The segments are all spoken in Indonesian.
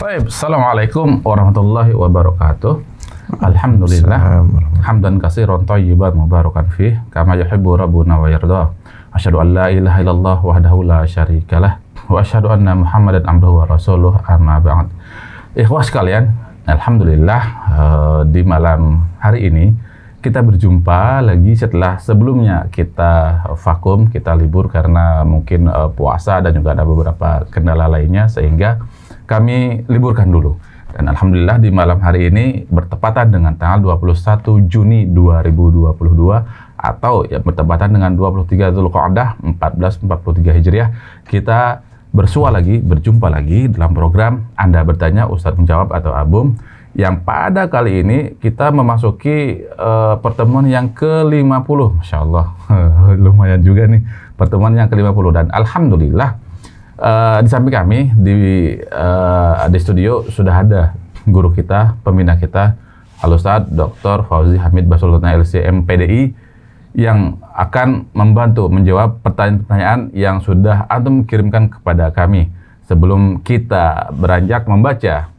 Baik, Assalamualaikum warahmatullahi wabarakatuh. Alhamdulillah, hamdan katsiran thayyiban mubarakan fih, kama yuhibbu rabbuna wa yarda. Asyhadu an la ilaha illallah wahdahu la syarikalah wa asyhadu anna Muhammadan abduhu wa rasuluh, amma ba'd. Ikhwah sekalian, alhamdulillah di malam hari ini kita berjumpa lagi setelah sebelumnya kita vakum, kita libur karena mungkin puasa dan juga ada beberapa kendala lainnya sehingga kami liburkan dulu. Dan alhamdulillah di malam hari ini bertepatan dengan tanggal 21 Juni 2022 atau ya bertepatan dengan 23 Dzulqa'dah 1443 Hijriah, kita berjumpa lagi dalam program Anda Bertanya Ustadz Menjawab atau ABUM, yang pada kali ini kita memasuki pertemuan yang ke-50. Masya Allah, lumayan juga nih pertemuan yang ke-50, dan alhamdulillah di samping kami di studio sudah ada guru kita, pembina kita, Al-Ustadz Dr. Fauzi Hamid Basulullah LCM PDI, yang akan membantu menjawab pertanyaan-pertanyaan yang sudah antum kirimkan kepada kami. Sebelum kita beranjak membaca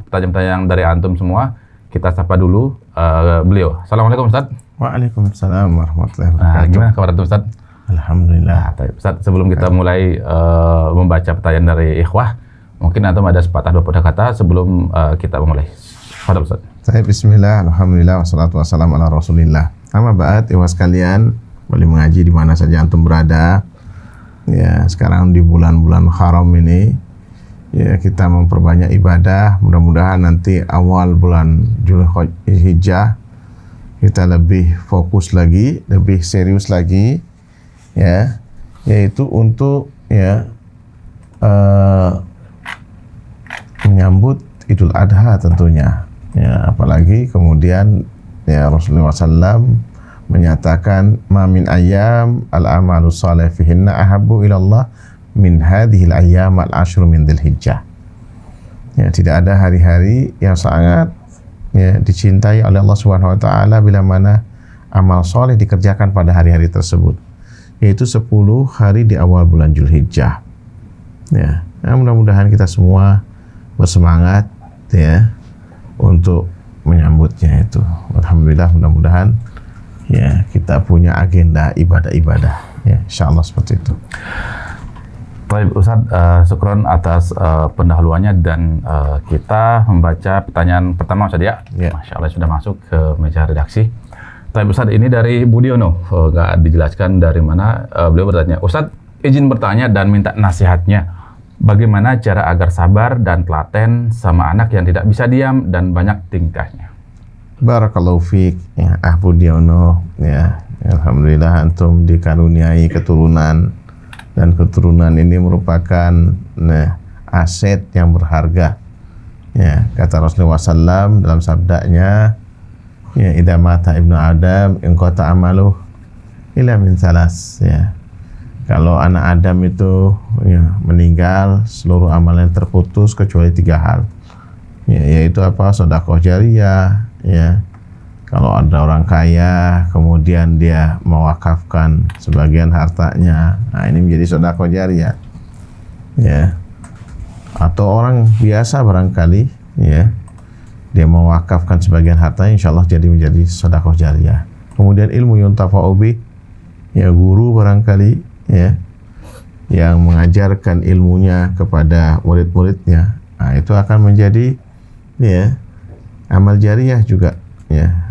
pertanyaan-pertanyaan dari antum semua, kita sapa dulu beliau. Assalamualaikum Ustadz. Waalaikumsalam warahmatullahi wabarakatuh. Gimana kabar antum Ustadz? Alhamdulillah. Ustadz, sebelum kita mulai membaca pertanyaan dari ikhwah, mungkin antum ada sepatah dua patah kata sebelum kita memulai. Fadhal Ustadz. Bismillah, alhamdulillah, wassalatu wassalamu ala rasulillah. Amma ba'd, ikhwah sekalian, boleh mengaji di mana saja antum berada. Ya, sekarang di bulan-bulan haram ini, ya kita memperbanyak ibadah. Mudah-mudahan nanti awal bulan Dzulhijjah kita lebih fokus lagi, lebih serius lagi, ya, yaitu untuk menyambut Idul Adha tentunya. Ya, apalagi kemudian ya Rasulullah SAW menyatakan ma min ayyam al-amalu salih fihinna ahabbu ilallah min hadhil ayyam al-ashru min Dzulhijjah. Ya, tidak ada hari-hari yang sangat dicintai oleh Allah Subhanahu wa taala bila mana amal soleh dikerjakan pada hari-hari tersebut, yaitu 10 hari di awal bulan Dzulhijjah. Ya, mudah-mudahan kita semua bersemangat ya untuk menyambutnya itu. Alhamdulillah, mudah-mudahan ya kita punya agenda ibadah-ibadah ya, insyaallah seperti itu. Baik Ustadz, syukron atas pendahuluannya, dan kita membaca pertanyaan pertama Ustadz ya. Masya Allah sudah masuk ke meja redaksi. Baik Ustadz, ini dari Budiono, nggak dijelaskan dari mana. Beliau bertanya, Ustadz izin bertanya dan minta nasihatnya, bagaimana cara agar sabar dan telaten sama anak yang tidak bisa diam dan banyak tingkahnya? Barakallahu fiik ya Budiono ya. Alhamdulillah antum dikaruniai keturunan, dan keturunan ini merupakan aset yang berharga. Ya, kata Rasulullah SAW dalam sabdanya, ya idza mata ibnu Adam inqata amaluh illa min salas. Ya, kalau anak Adam itu meninggal, seluruh amalnya terputus kecuali 3 hal. Ya, yaitu apa? Sedekah jariyah. Ya, kalau ada orang kaya kemudian dia mewakafkan sebagian hartanya, nah ini menjadi sedekah jariyah. Ya, atau orang biasa barangkali ya dia mewakafkan sebagian hartanya, insyaallah menjadi sedekah jariyah. Kemudian ilmu yuntafa'u bih, ya guru barangkali ya yang mengajarkan ilmunya kepada murid-muridnya, nah itu akan menjadi ya amal jariyah juga ya.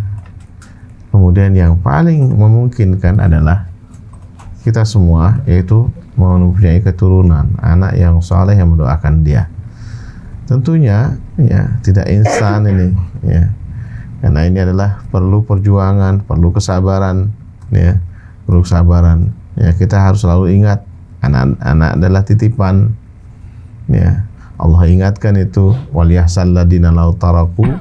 Kemudian yang paling memungkinkan adalah kita semua, yaitu mempunyai keturunan anak yang saleh yang mendoakan dia. Tentunya ya tidak instan ini ya, karena ini adalah perlu perjuangan, perlu kesabaran ya, perlu kesabaran ya. Kita harus selalu ingat anak-anak adalah titipan ya. Allah ingatkan itu, waliyahsal ladina law taraku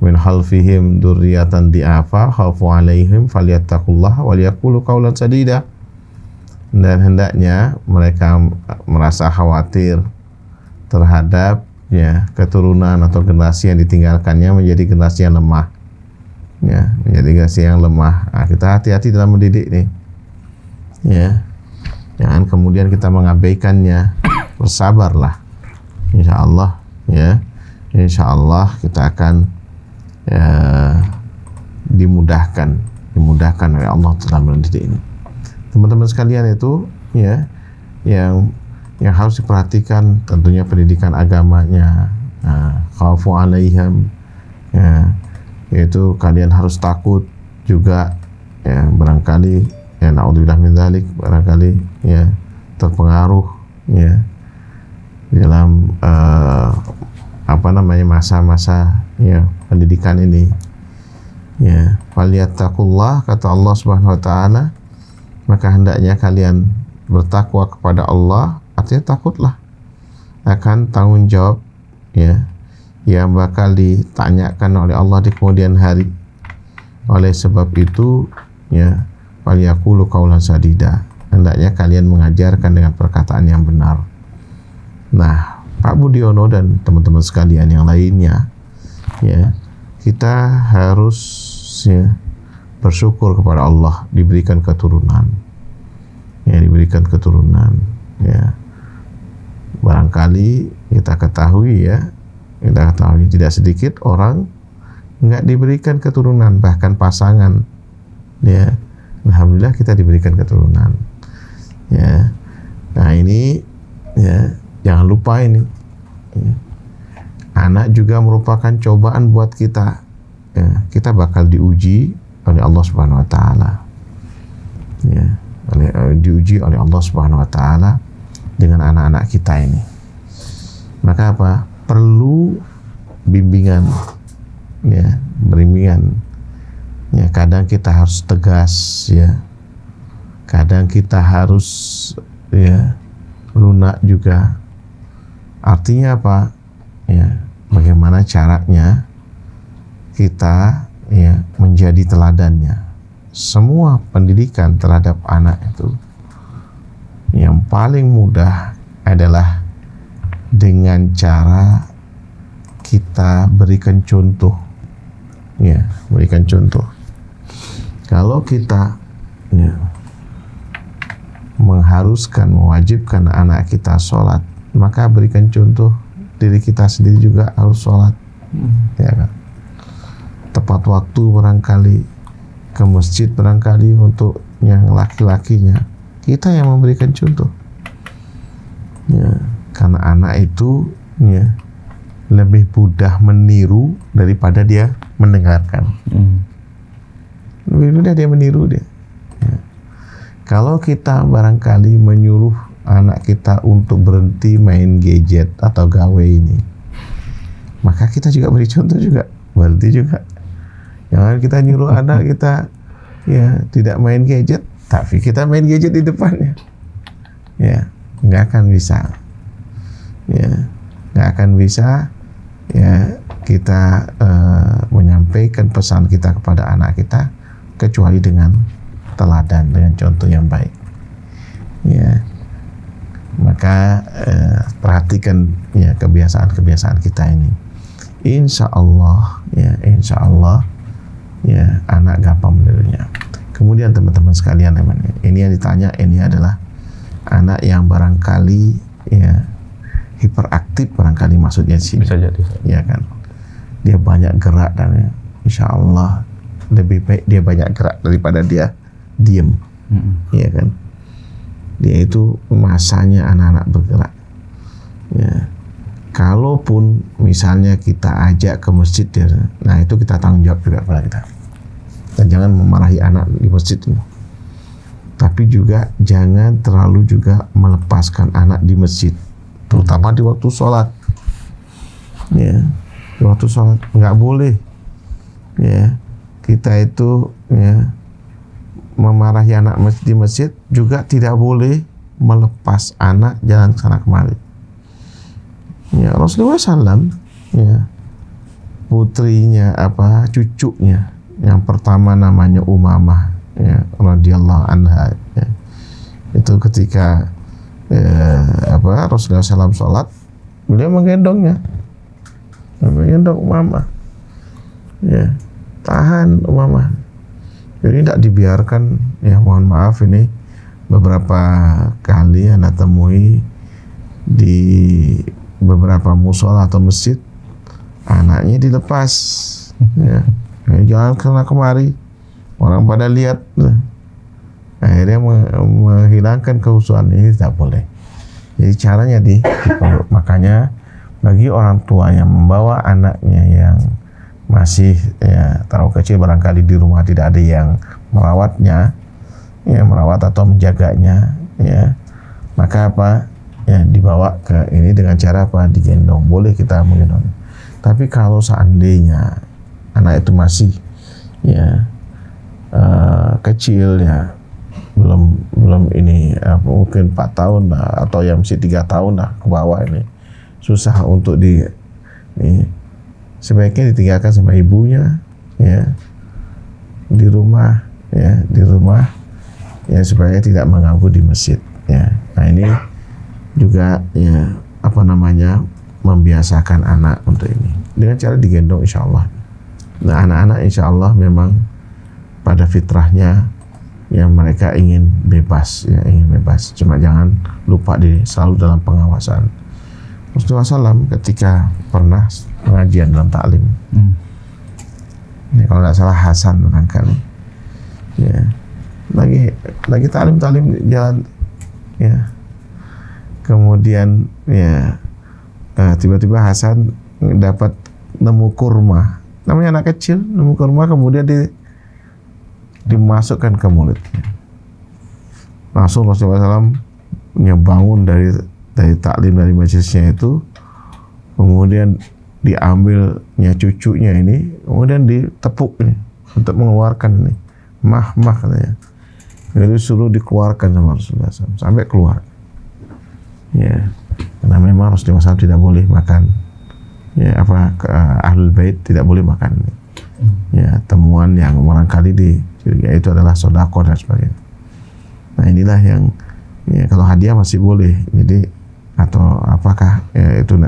min khalfihim dzurriyyatan di'afa khafu 'alaihim falyattaqullaha waliyaqulu qawlan sadida. Dan hendaknya mereka merasa khawatir terhadap ya keturunan atau generasi yang ditinggalkannya menjadi generasi yang lemah ya, menjadi generasi yang lemah. Nah, kita hati-hati dalam mendidik nih ya, jangan kemudian kita mengabaikannya. Bersabarlah insya Allah ya, insya Allah kita akan dimudahkan oleh Allah dalam mendidik ini. Teman-teman sekalian, itu ya yang harus diperhatikan tentunya pendidikan agamanya. Khaufu alaihim, ya, yaitu kalian harus takut juga ya, barangkali ya naudzubillah min dzalik, barangkali ya terpengaruh ya dalam masa-masa ya pendidikan ini ya. Falyattaqullah, kata Allah Subhanahu wa taala, maka hendaknya kalian bertakwa kepada Allah, artinya takutlah akan tanggung jawab ya yang bakal ditanyakan oleh Allah di kemudian hari. Oleh sebab itu ya, falyaqulu qaulan sadida, hendaknya kalian mengajarkan dengan perkataan yang benar. Nah, Pak Budiono dan teman-teman sekalian yang lainnya ya, kita harus ya bersyukur kepada Allah diberikan keturunan ya, barangkali kita ketahui tidak sedikit orang nggak diberikan keturunan, bahkan pasangan ya. Alhamdulillah kita diberikan keturunan ya. Nah ini ya, jangan lupa ini ya, anak juga merupakan cobaan buat kita ya. Kita bakal diuji oleh Allah Subhanahu wa taala ya, diuji oleh Allah Subhanahu wa taala dengan anak-anak kita ini. Maka apa? Perlu bimbingan ya, ya. Kadang kita harus tegas ya, kadang kita harus ya lunak juga. Artinya apa ya, bagaimana caranya kita ya menjadi teladannya. Semua pendidikan terhadap anak itu yang paling mudah adalah dengan cara kita berikan contoh ya, berikan contoh. Kalau kita ya mewajibkan anak kita sholat, maka berikan contoh diri kita sendiri juga harus sholat ya kan. Tepat waktu barangkali, ke masjid barangkali untuk yang laki-lakinya, kita yang memberikan contoh ya. Karena anak itu ya lebih mudah meniru daripada dia mendengarkan. Lebih mudah dia meniru dia ya. Kalau kita barangkali menyuruh anak kita untuk berhenti main gadget atau gawe ini, maka kita juga beri contoh juga, berhenti juga. Jangan kita nyuruh anak kita ya tidak main gadget, tapi kita main gadget di depannya ya, nggak akan bisa ya, nggak akan bisa ya kita menyampaikan pesan kita kepada anak kita kecuali dengan teladan, dengan contoh yang baik ya. Maka perhatikan ya kebiasaan-kebiasaan kita ini. Insya Allah ya anak gampang menirunya. Kemudian teman-teman sekalian, ini yang ditanya ini adalah anak yang barangkali ya hiperaktif, barangkali maksudnya sih. Bisa jadi. Ya kan. Dia banyak gerak dan ya, insya Allah lebih baik dia banyak gerak daripada dia diem. Ya kan. Dia itu masanya anak-anak bergerak. Ya. Kalaupun misalnya kita ajak ke masjid, nah itu kita tanggung jawab juga kepada kita. Dan jangan memarahi anak di masjid ini. Tapi juga jangan terlalu juga melepaskan anak di masjid, terutama di waktu sholat. Ya, di waktu sholat nggak boleh. Ya, kita itu ya memarahi anak di masjid, juga tidak boleh melepas anak jalan sana kemari. Ya, Rasulullah SAW ya, putrinya cucunya yang pertama namanya Umamah ya, radhiyallahu anha ya. Itu ketika Rasulullah SAW sholat, beliau menggendong Umamah ya, tahan Umamah. Jadi tidak dibiarkan ya, mohon maaf ini beberapa kali Anda temui di beberapa musola atau masjid, anaknya dilepas, ya, jalan kena kemari, orang pada lihat, akhirnya menghilangkan kehusuan. Ini tidak boleh. Jadi caranya dipeluk. Makanya bagi orang tua yang membawa anaknya yang masih ya terlalu kecil, barangkali di rumah tidak ada yang merawatnya, ya merawat atau menjaganya, ya maka apa? Ya dibawa ke ini dengan cara apa? Digendong. Boleh kita menggendong. Tapi kalau seandainya anak itu masih ya kecil, ya belum ini mungkin 4 tahun lah, atau yang masih 3 tahun lah ke bawah, ini susah untuk sebaiknya ditinggalkan sama ibunya, ya di rumah ya supaya tidak mengganggu di masjid, ya. Nah ini juga ya membiasakan anak untuk ini dengan cara digendong, insya Allah. Nah anak-anak insya Allah memang pada fitrahnya ya mereka ingin bebas, cuma jangan lupa selalu dalam pengawasan. Rasulullah SAW ketika pernah pengajian dalam taklim, ini kalau tidak salah Hasan barangkali, ya lagi taklim jalan, ya kemudian ya tiba-tiba Hasan dapat nemu kurma, namanya anak kecil nemu kurma, kemudian dimasukkan ke mulutnya. Langsung Rasulullah SAW bangun dari taklim, dari majelisnya itu, kemudian diambilnya cucunya ini, kemudian ditepuk ini untuk mengeluarkan ini, mah katanya. Jadi suruh dikeluarkan sama Rasulullah SAW sampai keluar. Ya, karena memang Rasulullah SAW tidak boleh makan, ya ahlul bait tidak boleh makan ini. Ya, temuan yang barangkali itu adalah sedekah dan sebagainya. Nah inilah yang ya, kalau hadiah masih boleh, jadi atau apakah ya, itu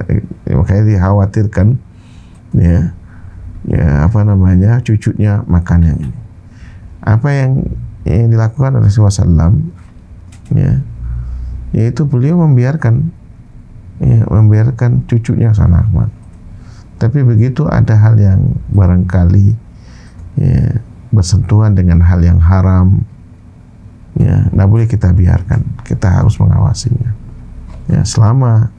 makanya dikhawatirkan ya cucunya makan yang ini. Apa yang dilakukan oleh Rasulullah SAW, ya yaitu beliau membiarkan cucunya Hasan Ahmad. Tapi begitu ada hal yang barangkali ya bersentuhan dengan hal yang haram, ya tidak boleh kita biarkan, kita harus mengawasinya. Ya selama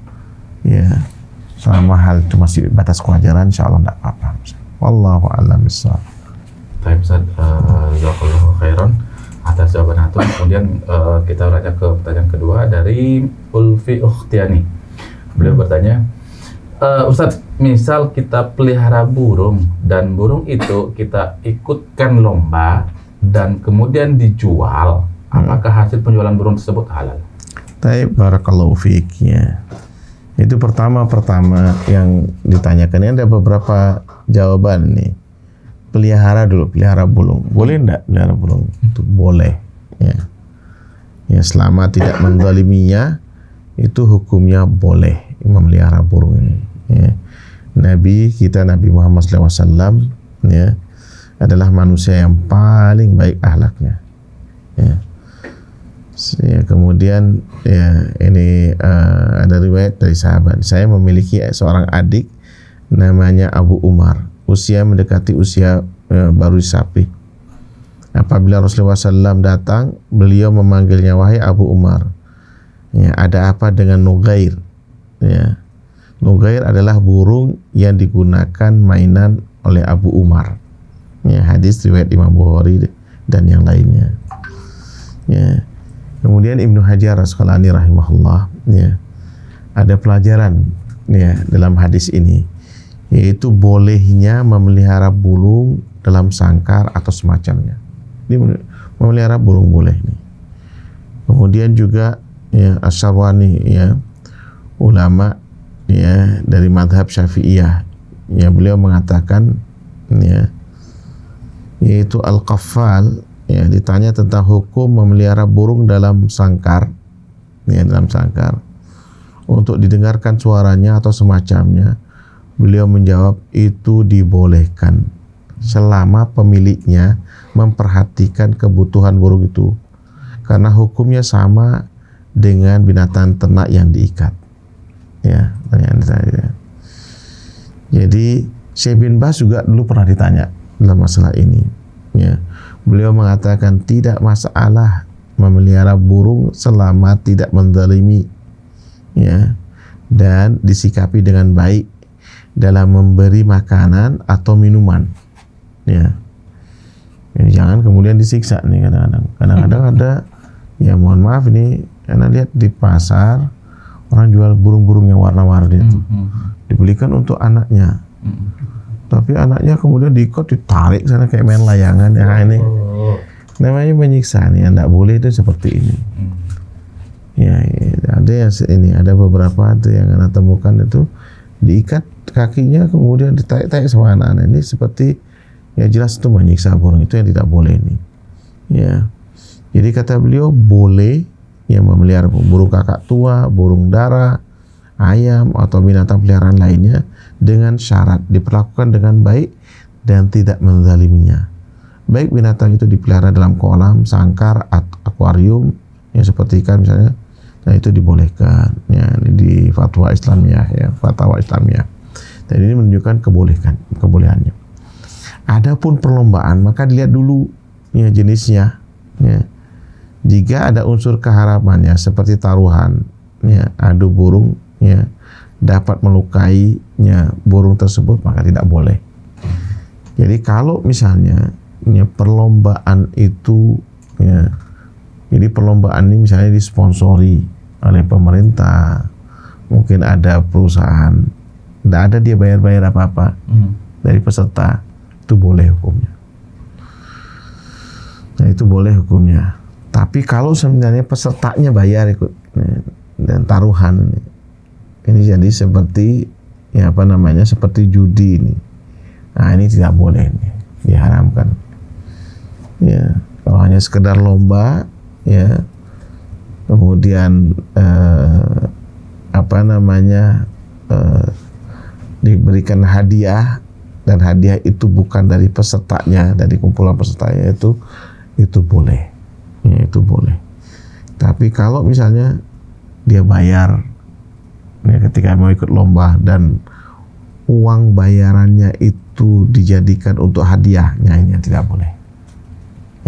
hal itu masih batas kewajaran, insya Allah tidak apa-apa. Wallahu a'lam bishawab. Baik Ustaz, jazakallahu khairan atas jawaban itu. Kemudian kita lanjut ke pertanyaan kedua dari Ulfi Ukhtiani. Beliau bertanya, Ustaz, misal kita pelihara burung dan burung itu kita ikutkan lomba dan kemudian dijual, apakah hasil penjualan burung tersebut halal? Baik, barakallahu fiik, ya. Itu pertama yang ditanyakan. Ini ada beberapa jawaban nih. Pelihara burung. Boleh enggak pelihara burung? Itu boleh, ya. Ya selama tidak menzaliminya, itu hukumnya boleh memelihara burung ini. Ya. Nabi Muhammad SAW ya adalah manusia yang paling baik akhlaknya. Ya. Kemudian ya ini ada riwayat dari sahabat, saya memiliki seorang adik namanya Abu Umar, usia mendekati usia baru sapi. Apabila Rasulullah SAW datang, beliau memanggilnya, wahai Abu Umar, ya, ada apa dengan Nugair? Ya. Nugair adalah burung yang digunakan mainan oleh Abu Umar. Ya, hadis riwayat Imam Bukhari dan yang lainnya. Ya. Kemudian Ibnu Hajar Asqalani rahimahullah, ya, ada pelajaran ya dalam hadis ini, yaitu bolehnya memelihara burung dalam sangkar atau semacamnya. Ini memelihara burung boleh nih. Kemudian juga ya Asy-Syarwani, ya ulama ya dari madhab Syafi'iyah, ya beliau mengatakan ya yaitu al-qaffal, ya ditanya tentang hukum memelihara burung dalam sangkar, ya dalam sangkar untuk didengarkan suaranya atau semacamnya, beliau menjawab itu dibolehkan selama pemiliknya memperhatikan kebutuhan burung itu, karena hukumnya sama dengan binatang ternak yang diikat. Ya, pertanyaan tadi. Ya. Jadi Syekh bin Baz juga dulu pernah ditanya dalam masalah ini. Ya, beliau mengatakan tidak masalah memelihara burung selama tidak menzalimi, ya, dan disikapi dengan baik dalam memberi makanan atau minuman. Ya. Ya, jangan kemudian disiksa nih kadang-kadang. Kadang-kadang ada, ya mohon maaf ini, karena lihat di pasar orang jual burung-burung yang warna-warni itu, dibelikan untuk anaknya. Tapi anaknya kemudian diikut ditarik sana kayak main layangan. Ya ini namanya menyiksa nih, tidak boleh itu seperti ini. Ya, ada yang ini, ada beberapa itu yang Anda temukan itu diikat kakinya kemudian ditarik-tarik sama anak-anak. Ini seperti, ya jelas itu menyiksa burung, itu yang tidak boleh ini. Ya, jadi kata beliau boleh ya memelihara burung kakak tua, burung dara, ayam atau binatang peliharaan lainnya dengan syarat diperlakukan dengan baik dan tidak menzaliminya. Baik binatang itu dipelihara dalam kolam, sangkar, akuarium, ya seperti ikan misalnya, nah itu dibolehkan. Ya, ini di fatwa Islamiyah, ya fatwa Islamiyah. Dan ini menunjukkan kebolehannya. Adapun perlombaan, maka dilihat dulu ya jenisnya. Ya. Jika ada unsur keharamannya seperti taruhan, ya, adu burung, ya, dapat melukai ya, burung tersebut, maka tidak boleh. Jadi kalau misalnya ya, perlombaan itu, ya, jadi perlombaan ini misalnya disponsori oleh pemerintah, mungkin ada perusahaan, tidak ada dia bayar-bayar apa-apa dari peserta, itu boleh hukumnya. Nah itu boleh hukumnya. Tapi kalau sebenarnya pesertanya bayar ikut dan taruhan ini jadi seperti ya apa namanya seperti judi ini. Nah ini tidak boleh nih, diharamkan. Ya kalau hanya sekedar lomba ya kemudian apa namanya diberikan hadiah dan hadiah itu bukan dari pesertanya, dari kumpulan pesertanya itu boleh. Ya, itu boleh. Tapi kalau misalnya dia bayar ya, ketika mau ikut lomba dan uang bayarannya itu dijadikan untuk hadiahnya, ini tidak boleh.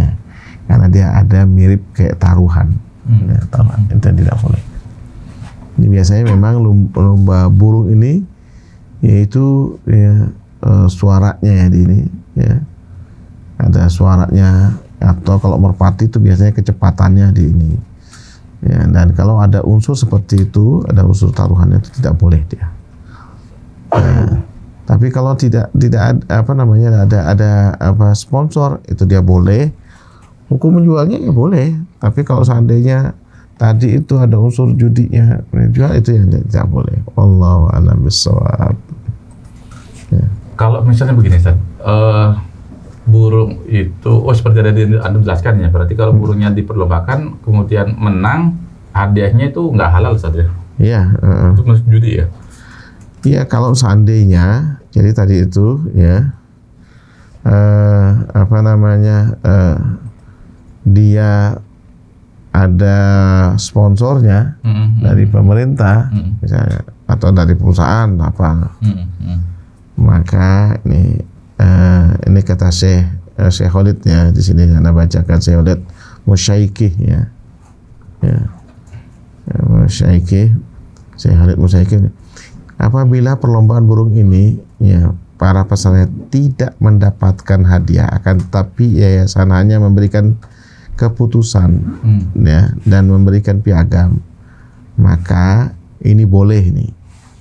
Ya, karena dia ada mirip kayak taruhan. Ya, taruhan itu tidak boleh. Ini biasanya memang lomba burung ini yaitu ya, suaranya ya di ini ya. Ada suaranya. Atau kalau merpati itu biasanya kecepatannya di ini ya, dan kalau ada unsur seperti itu, ada unsur taruhannya itu tidak boleh dia ya. Tapi kalau tidak apa namanya ada apa sponsor itu dia boleh, hukum menjualnya ya boleh. Tapi kalau seandainya tadi itu ada unsur judinya jual, itu yang tidak boleh. Wallahu a'lam bishawab. Ya. Kalau misalnya begini Ustaz, burung itu, seperti tadi Anda jelaskan ya, berarti kalau burungnya diperlombakan kemudian menang, hadiahnya itu nggak halal Ustaz ya? Iya. Itu masuk judi ya? Iya, kalau seandainya, jadi tadi itu ya, apa namanya, dia ada sponsornya dari pemerintah, misalnya, atau dari perusahaan apa, maka ini kata Syekh Khalid ya, di sini Anda bacakan Syekh Khalid Musyaikih ya. Musyaikih, Syekh Khalid Musyaikih. Apabila perlombaan burung ini ya para peserta tidak mendapatkan hadiah, akan tetapi yayasan hanya memberikan keputusan ya dan memberikan piagam, maka ini boleh nih.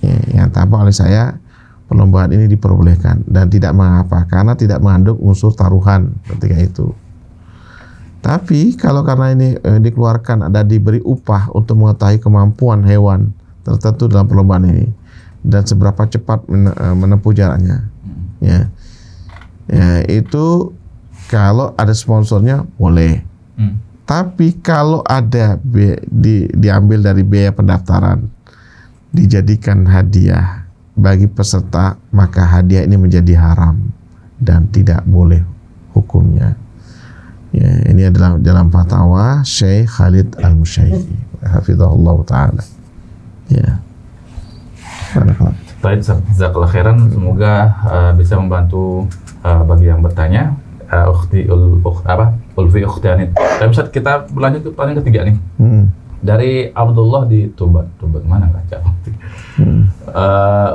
Ya, yang tampak oleh saya, perlombaan ini diperbolehkan dan tidak mengapa karena tidak mengandung unsur taruhan ketika itu. Tapi kalau karena ini dikeluarkan, ada diberi upah untuk mengetahui kemampuan hewan tertentu dalam perlombaan ini dan seberapa cepat menempuh jaraknya, ya itu kalau ada sponsornya boleh. Tapi kalau ada diambil dari biaya pendaftaran, dijadikan hadiah bagi peserta, maka hadiah ini menjadi haram dan tidak boleh hukumnya. Ya, ini adalah dalam fatwa Syekh Khalid Al-Musyaikhi hafizahullah taala. Ya. Baik, jazakallah khairan. Semoga bisa membantu bagi yang bertanya. Ulfi Ukhtianit. Tapi Ustaz, kita berlanjut ke pertanyaan ketiga nih. Dari Abdullah di Tuban mana kaca?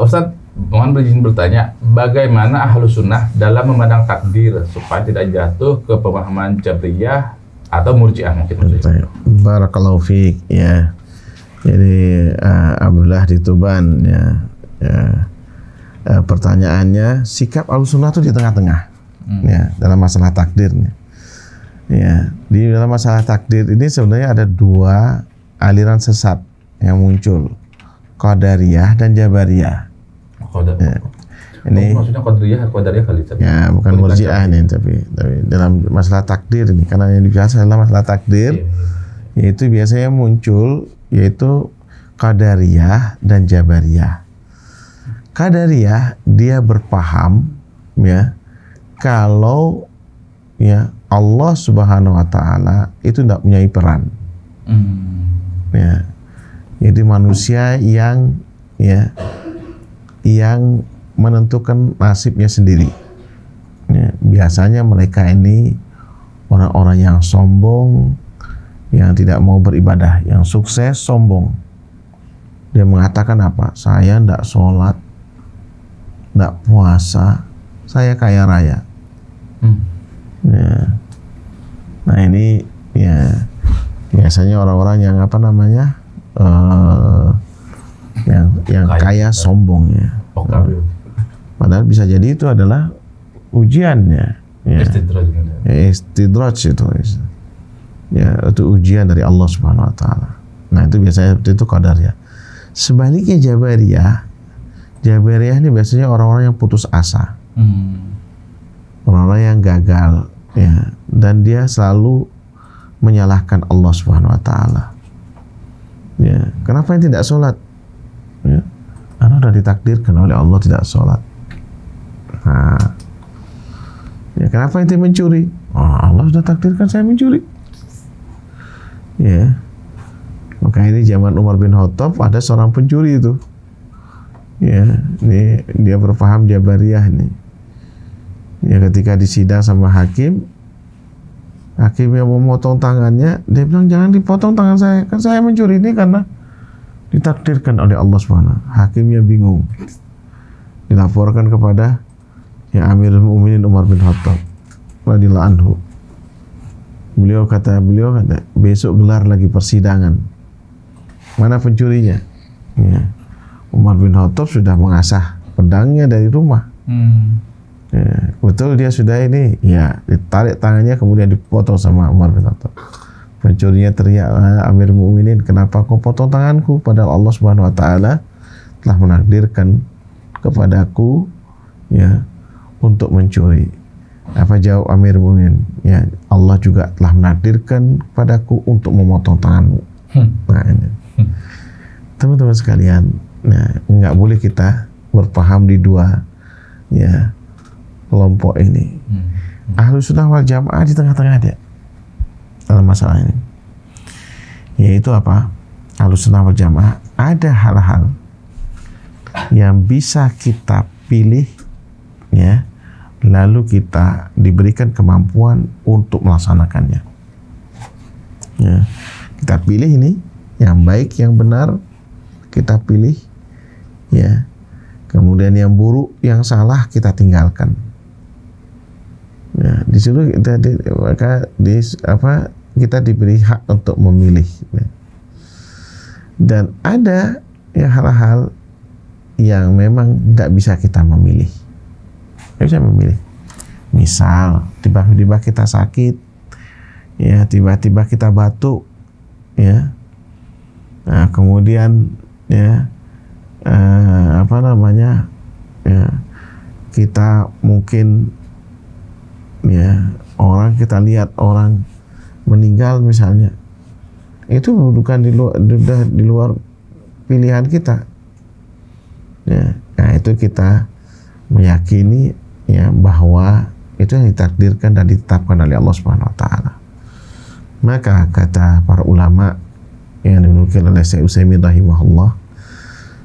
Ustaz, mohon berizin bertanya, bagaimana Ahlus Sunnah dalam memandang takdir supaya tidak jatuh ke pemahaman Jabriyah atau Murji'ah mungkin? Barakallahu fiik, ya. Jadi Abdullah di Tuban, ya. Pertanyaannya, sikap Ahlus Sunnah itu di tengah-tengah, ya, dalam masalah takdir. Ya, di dalam masalah takdir ini sebenarnya ada dua aliran sesat yang muncul, Qadariyah dan Jabariyah. Ya. Ini maksudnya Qadariyah kali. Ya, bukan Murji'ah ini, tapi dalam masalah takdir ini, karena yang dibahas adalah masalah takdir, yaitu biasanya muncul yaitu Qadariyah dan Jabariyah. Qadariyah dia berpaham, ya, kalau, ya, Allah Subhanahu wa taala itu tidak punya peran. Ya. Jadi manusia yang, ya, yang menentukan nasibnya sendiri. Ya, biasanya mereka ini orang-orang yang sombong, yang tidak mau beribadah, yang sukses sombong. Dia mengatakan apa? Saya tidak sholat, tidak puasa, saya kaya raya. Ya. Nah ini, ya, biasanya orang-orang yang apa namanya, yang kaya sombong, ya. Padahal bisa jadi itu adalah ujiannya, ya. Istidraj itu, ya, itu ujian dari Allah Subhanahu wa taala. Nah, itu biasanya seperti itu Qadariyah. Sebaliknya Jabariyah ini biasanya orang-orang yang putus asa. Orang-orang yang gagal, ya, dan dia selalu menyalahkan Allah Subhanahu wa taala. Ya, kenapa yang tidak sholat? Ya, karena sudah ditakdirkan oleh Allah tidak sholat. Nah, ya, kenapa ente mencuri? Oh, Allah sudah takdirkan saya mencuri. Ya, maka ini zaman Umar bin Khattab ada seorang pencuri itu. Ya, ini dia berpaham Jabariyah ini. Ya, ketika disidang sama hakim yang memotong tangannya, dia bilang jangan dipotong tangan saya, kan saya mencuri ini karena ditakdirkan oleh Allah SWT. Hakimnya bingung, dilaporkan kepada yang Amirul Mukminin Umar bin Khattab radhiyallahu anhu. Beliau kata besok gelar lagi persidangan, mana pencurinya? Ya. Umar bin Khattab sudah mengasah pedangnya dari rumah. Ya, betul dia sudah ini, ya, ditarik tangannya kemudian dipotong sama Umar bin Khattab. Pencurinya teriak, Amir Mukminin, kenapa kau potong tanganku? Padahal Allah Subhanahu wa taala telah menakdirkan kepadaku, ya, untuk mencuri. Apa jawab Amir Mukminin? Ya, Allah juga telah menakdirkan kepadaku untuk memotong tanganmu. Nah, ini. Teman-teman sekalian, nah, nggak boleh kita berpaham di dua, ya, kelompok ini. Ahlus Sunnah wal Jamaah di tengah-tengah dia dalam masalah ini. Yaitu apa? Ahlus Sunnah wal Jamaah ada hal-hal yang bisa kita pilih, ya, lalu kita diberikan kemampuan untuk melaksanakannya. Ya, kita pilih ini yang baik, yang benar, kita pilih, ya. Kemudian yang buruk, yang salah kita tinggalkan. Ya, di situ kita diberi hak untuk memilih. Ya. Dan ada, ya, hal-hal yang memang tidak bisa kita memilih. Tidak bisa memilih. Misal tiba-tiba kita sakit, ya, tiba-tiba kita batuk, ya. Nah, kemudian, ya, ya, kita mungkin, ya, kita lihat orang meninggal misalnya, itu bukan di luar pilihan kita. Ya, nah itu kita meyakini, ya, bahwa itu yang ditakdirkan dan ditetapkan oleh Allah Subhanahu wa taala. Maka kata para ulama yang dinukil oleh Syekh Utsaimin rahimahullah,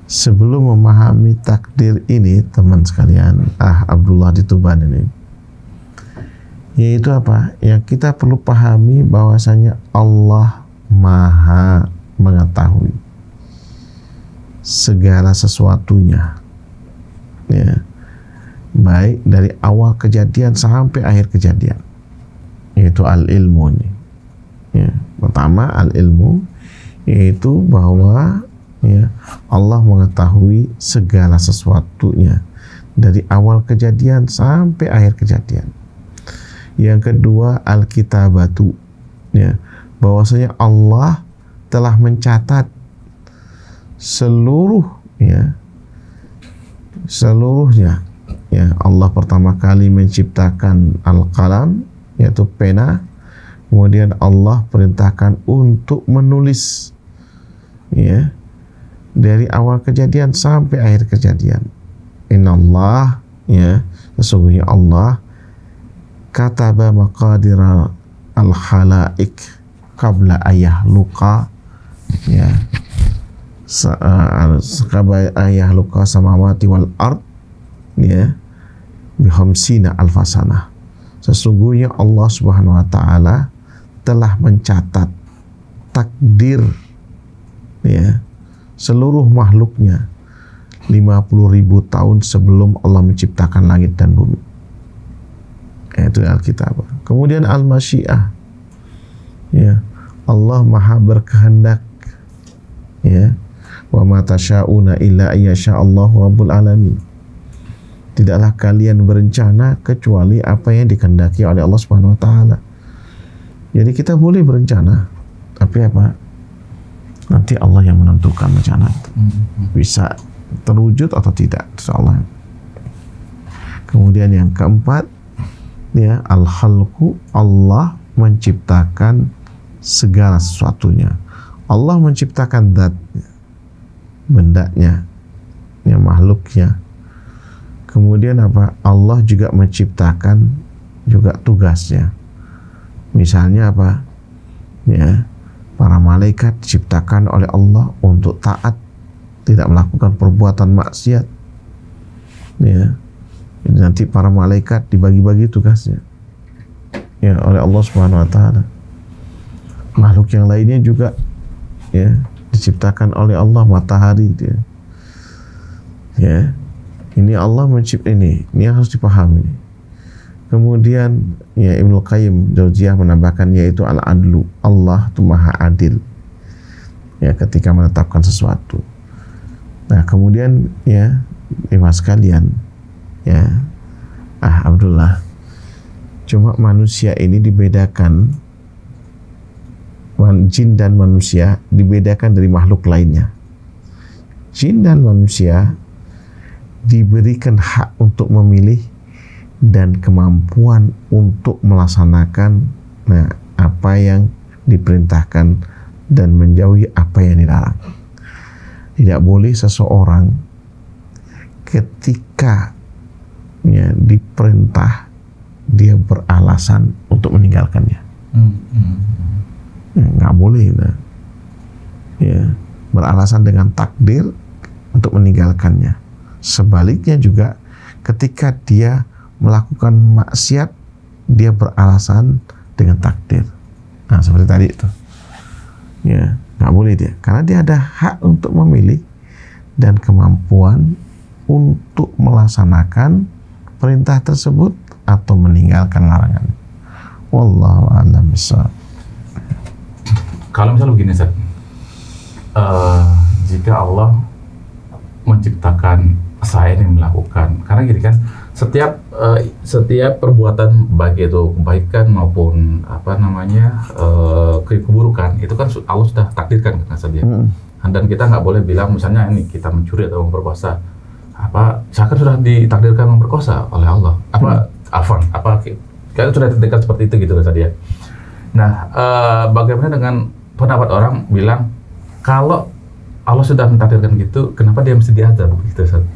sebelum memahami takdir ini, teman sekalian, Abdullah di Tuban ini, yaitu apa? Yang kita perlu pahami bahwasanya Allah Maha mengetahui segala sesuatunya, ya, baik dari awal kejadian sampai akhir kejadian, yaitu al-ilmu ini. Ya, pertama al-ilmu, yaitu bahwa ya, Allah mengetahui segala sesuatunya dari awal kejadian sampai akhir kejadian. Yang kedua al-kitabatu, ya, bahwasanya Allah telah mencatat seluruhnya. Ya, Allah pertama kali menciptakan al-qalam, yaitu pena. Kemudian Allah perintahkan untuk menulis, ya, dari awal kejadian sampai akhir kejadian. Innallah, ya, sesungguhnya Allah kataba maqadir al-khalaik qabla ayahluqa, ya, qabla ayahluqa samawati wal ard, ya, bihamsina alfasanah. Sesungguhnya Allah Subhanahu wa taala telah mencatat takdir, ya, seluruh makhluknya 50.000 tahun sebelum Allah menciptakan langit dan bumi. Itu Alkitab. Kemudian al-masyiah, ya, Allah Maha berkehendak, ya, wa ma tasyauna illa ayyasha Allahu rabbul alamin. Tidaklah kalian berencana kecuali apa yang dikehendaki oleh Allah Subhanahu wa taala. Jadi kita boleh berencana, tapi apa? Nanti Allah yang menentukan rencana itu. Bisa terwujud atau tidak, insyaallah. Kemudian yang keempat, ya, al-khalqu, Allah menciptakan segala sesuatunya. Allah menciptakan zatnya, bendanya, ya, makhluknya. Kemudian apa? Allah juga menciptakan juga tugasnya. Misalnya apa? Ya, para malaikat diciptakan oleh Allah untuk taat, tidak melakukan perbuatan maksiat. Ya, jadi nanti para malaikat dibagi-bagi tugasnya, ya, oleh Allah Subhanahu wa taala. Makhluk yang lainnya juga, ya, diciptakan oleh Allah, matahari dia. Ya, ini Allah mencipta ini harus dipahami. Kemudian, ya, Ibnu Qayyim Jauziyah menambahkan, yaitu al-adlu, Allah itu maha adil, ya, ketika menetapkan sesuatu. Nah, kemudian, ya, ikhwas sekalian, ya, Abdullah, cuma manusia ini dibedakan, jin dan manusia dibedakan dari makhluk lainnya. Jin dan manusia diberikan hak untuk memilih dan kemampuan untuk melaksanakan, nah, apa yang diperintahkan dan menjauhi apa yang dilarang. Tidak boleh seseorang ketika, ya, diperintah dia beralasan untuk meninggalkannya. Ya, nggak boleh, nah, ya, beralasan dengan takdir untuk meninggalkannya. Sebaliknya juga ketika dia melakukan maksiat, dia beralasan dengan takdir. Nah, seperti tadi itu, ya, nggak boleh dia, karena dia ada hak untuk memilih dan kemampuan untuk melaksanakan perintah tersebut atau meninggalkan larangan. Wallahu a'lam bishawab. Kalau misalnya begini, Ustaz, jika Allah menciptakan saya ini melakukan, karena gini kan, setiap perbuatan, baik itu kebaikan maupun keburukan, itu kan Allah sudah takdirkan, kan, saja. Dan kita nggak boleh bilang misalnya ini kita mencuri atau memperkosa, seakan sudah ditakdirkan memperkosa oleh Allah, kita sudah ditakdirkan seperti itu, gitu, kan, ya. Nah, bagaimana dengan pendapat orang bilang kalau Allah sudah mentakdirkan gitu, kenapa dia mesti diazab, begitu, Ustaz?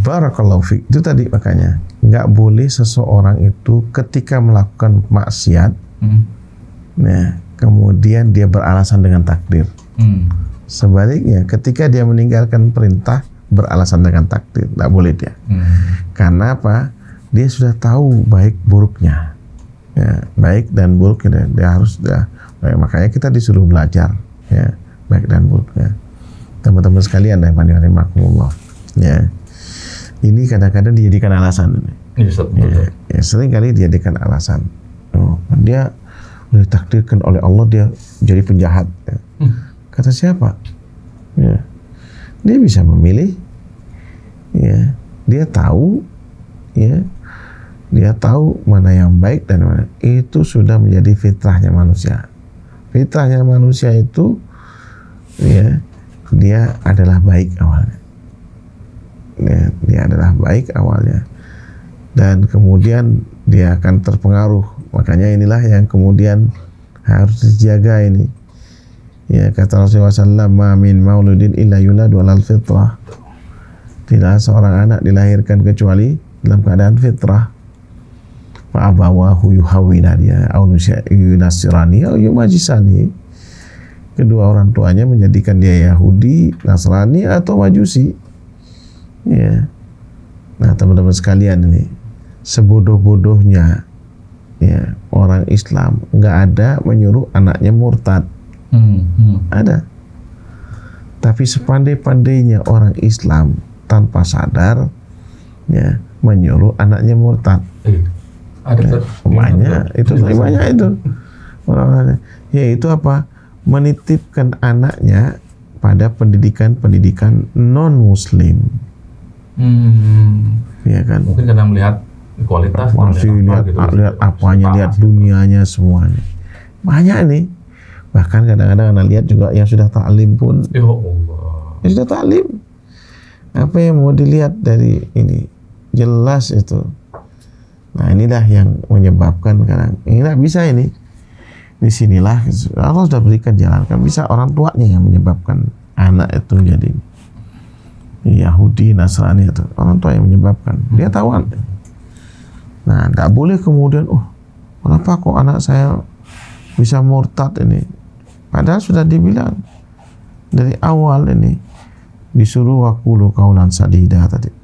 Barakallahu fiik. Itu tadi makanya nggak boleh seseorang itu ketika melakukan maksiat, nah, kemudian dia beralasan dengan takdir. Sebaliknya, ketika dia meninggalkan perintah beralasan dengan takdir, tidak boleh dia. Karena apa? Dia sudah tahu baik buruknya, ya, baik dan buruknya. Dia harus makanya kita disuruh belajar, ya, baik dan buruknya. Teman-teman sekalian, rahimakumullah, ya. Ini kadang-kadang dijadikan alasan. Ya, sering kali dijadikan alasan. Dia ditakdirkan oleh Allah dia jadi penjahat. Ya. Kata siapa? Ya. Dia bisa memilih. Ya. Dia tahu. Ya. Dia tahu mana yang baik dan mana. Itu sudah menjadi fitrahnya manusia. Fitrahnya manusia itu, ya, dia adalah baik awalnya. Ya, dia adalah baik awalnya. Dan kemudian dia akan terpengaruh. Makanya inilah yang kemudian harus dijaga ini. Ya, kata Rasulullah SAW, "Ma min mauludin illa yuladu alal fitrah." Tidak seorang anak dilahirkan kecuali dalam keadaan fitrah. Fa abawahu yuhawwidanihi aw yunasirani aw yumajisani. Kedua orang tuanya menjadikan dia Yahudi, Nasrani atau Majusi. Ya. Nah, teman-teman sekalian, ini sebodoh-bodohnya, ya, orang Islam nggak ada menyuruh anaknya murtad. Ada. Tapi sepandai-pandainya orang Islam tanpa sadar, ya, menyuruh anaknya murtad. Ada banyak itu, orang-orang, yaitu apa? Menitipkan anaknya pada pendidikan non Muslim. Ya kan? Mungkin karena melihat kualitas, lihat apanya, lihat dunianya semuanya. Banyak nih. Bahkan kadang-kadang anak lihat juga yang sudah taklim pun. Ya Allah. Yang sudah taklim. Apa yang mau dilihat dari ini? Jelas itu. Nah, inilah yang menyebabkan kadang ini nggak bisa ini. Disinilah Allah sudah berikan jalan. Kan bisa orang tuanya yang menyebabkan anak itu jadi Yahudi, Nasrani, itu orang tua yang menyebabkan. Dia tahu. Nah, nggak boleh kemudian, kenapa kok anak saya bisa murtad ini? Padahal sudah dibilang dari awal ini, disuruh waqulu qaulan sadida tadi.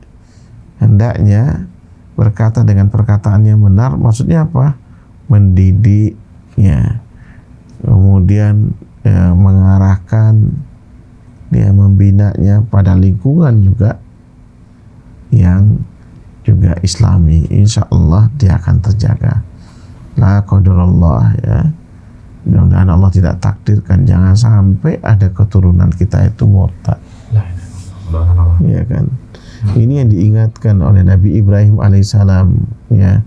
Hendaknya berkata dengan perkataan yang benar. Maksudnya apa? Mendidik, ya. Kemudian ya, mengarahkan, dia membinanya pada lingkungan juga yang juga Islami. Insya Allah dia akan terjaga. La qadarullah, ya. Mudah-mudahan Allah tidak takdirkan jangan sampai ada keturunan kita itu murtad. Ya kan? Ini yang diingatkan oleh Nabi Ibrahim alaihissalam, ya.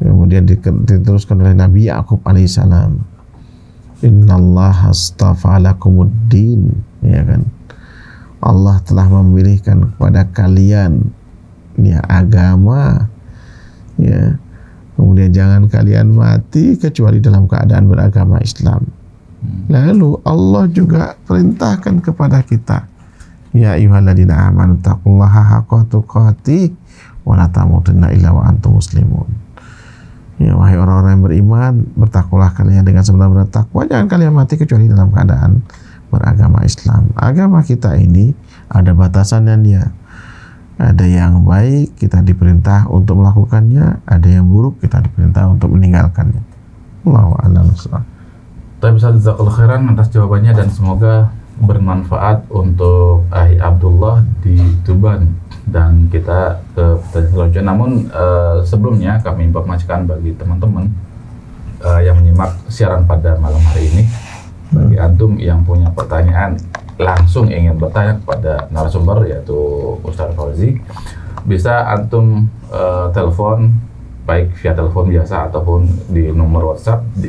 Kemudian diteruskan oleh Nabi Yakub alaihissalam. Innallaha astafa lakumuddin, ya kan? Allah telah memilihkan kepada kalian, ya, agama, ya. Kemudian jangan kalian mati kecuali dalam keadaan beragama Islam. Lalu Allah juga perintahkan kepada kita, ya ayyuhalladzina amanu taqullaha haqqa tuqatih wa la tamutunna illa wa antum muslimun. Ya, wahai orang-orang yang beriman, bertakwalah kalian dengan sebenar-benar takwa, jangan kalian mati kecuali dalam keadaan beragama Islam. Agama kita ini ada batasannya dia. Ada yang baik, kita diperintah untuk melakukannya. Ada yang buruk, kita diperintah untuk meninggalkannya. Allahu a'lam. Tapi bisa jazakallahu khairan atas jawabannya dan semoga bermanfaat untuk Ahi Abdullah di Tuban dan kita ke pertanyaan selanjutnya. Namun sebelumnya kami informasikan bagi teman-teman yang menyimak siaran pada malam hari ini, bagi antum yang punya pertanyaan langsung ingin bertanya kepada narasumber yaitu Ustaz Fauzi, bisa antum telepon baik via telepon biasa ataupun di nomor WhatsApp di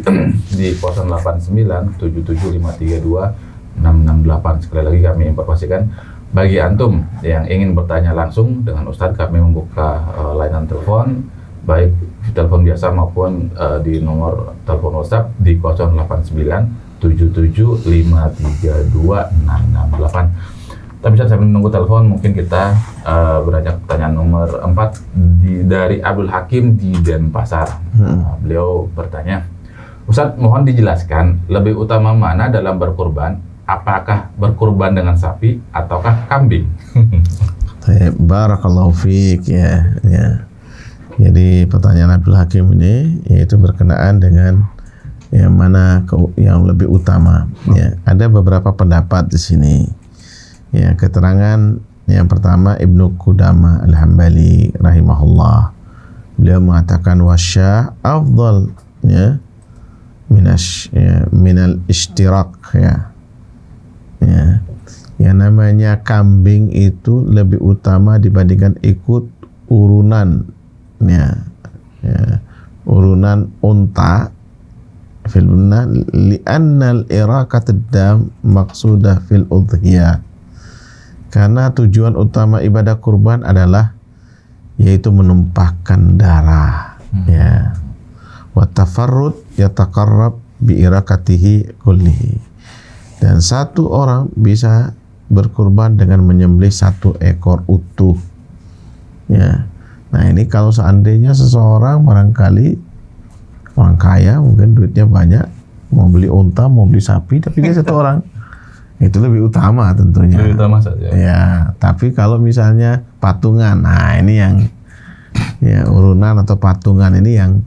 089775326668. Sekali lagi kami informasikan bagi antum yang ingin bertanya langsung dengan Ustaz, kami membuka layanan telepon baik telepon biasa maupun di nomor telepon WhatsApp di 089775326668. Tapi saya menunggu telepon, mungkin kita beranjak pertanyaan nomor 4 dari Abdul Hakim di Denpasar. Beliau bertanya, Ustaz, mohon dijelaskan lebih utama mana dalam berkurban, apakah berkurban dengan sapi ataukah kambing? Barakallahu fiik ya. Jadi pertanyaan Abdul Hakim ini yaitu berkenaan dengan yang mana yang lebih utama. Ya, ada beberapa pendapat di sini. Ya, keterangan yang pertama Ibnu Qudamah Al-Hambali rahimahullah. Beliau mengatakan wasya afdal ya minal ishtirak ya. Yang namanya kambing itu lebih utama dibandingkan ikut urunan urunan unta fil bunna li'anna al-iraqat ad-dam maqsudah fil udhiyah, karena tujuan utama ibadah kurban adalah yaitu menumpahkan darah ya, wa tafarrud yataqarrab bi iraqatihi kullihi, dan satu orang bisa berkurban dengan menyembelih satu ekor utuh ya. Nah ini kalau seandainya seseorang barangkali orang kaya, mungkin duitnya banyak, mau beli unta, mau beli sapi, tapi dia satu orang, itu lebih utama tentunya. Lebih utama saja. Ya, tapi kalau misalnya patungan, nah ini yang ya urunan atau patungan ini yang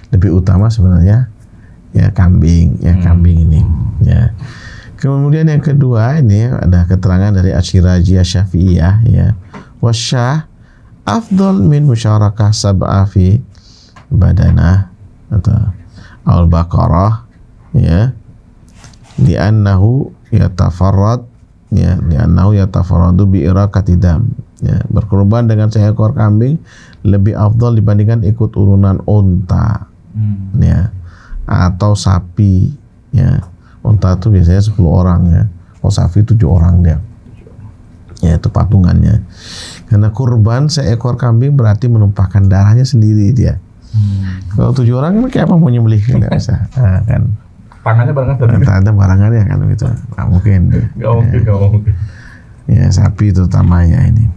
lebih utama sebenarnya ya kambing, kambing ini ya. Kemudian yang kedua ini ada keterangan dari Asy-Syirazi Asy-Syafi'iyah ya. Wasyah afdal min musyarakah sab'a fi badanah atau al-baqarah ya. Li'annahu yatafarrad ya, li'annahu yatafarradu bi iraqati dam. Ya, berkorban dengan seekor kambing lebih afdal dibandingkan ikut urunan unta. Ya. Atau sapi ya. Unta itu biasanya 10 orang ya. Oh sapi 7 orang dia. Ya itu patungannya. Karena kurban seekor kambing berarti menumpahkan darahnya sendiri dia. Kalau 7 orang kayak apa mau nyembelih kan nggak bisa. Nah, kan. Tangannya barengan tadi. Ada barangannya kan gitu. Nggak mungkin. Nggak mungkin. Ya sapi itu utamanya ini.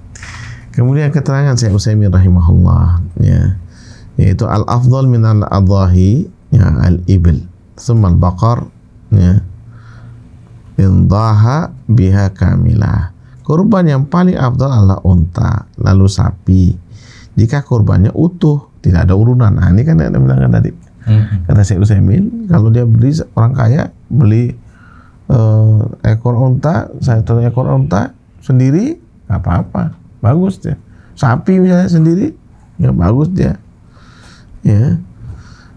Kemudian keterangan Syekh Utsaimin rahimahullah ya. Yaitu al-afdal min al-adhahi ya al-ibil, thumma al-baqar ya, indaha biha kamilah. Kurban yang paling afdal adalah unta, lalu sapi. Jika kurbannya utuh, tidak ada urunan. Nah, ini kan yang bilang tadi. Kata Syekh Utsaimin, kalau dia beli orang kaya beli ekor unta, satu ekor unta sendiri, nggak apa-apa, bagus dia. Sapi misalnya sendiri, ya bagus dia. Ya,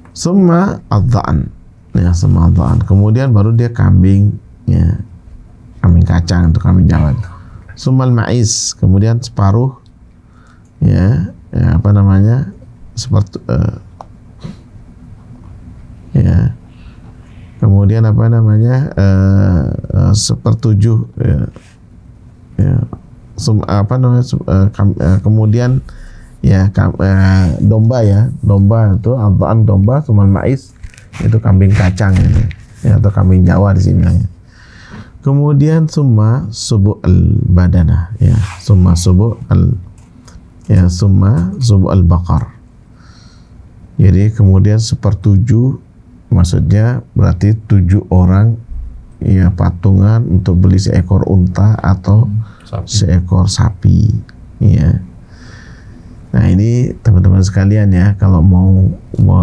summa adzan. Ya, semadhan. Kemudian baru dia kambing ya, kambing kacang atau kambing Jawa. Sumal ma'is, kemudian separuh ya, apa namanya seperti ya, kemudian apa namanya sepertujuh ya, apa namanya kemudian ya domba ya, domba itu adhan domba, sumal ma'is itu kambing kacang ini ya, atau kambing Jawa di sini ya. Kemudian summa subu al badanah ya, summa subu al baqar. Jadi kemudian sepertujuh, maksudnya berarti 7 orang ya patungan untuk beli seekor unta atau seekor sapi ya. Nah ini teman-teman sekalian ya, kalau mau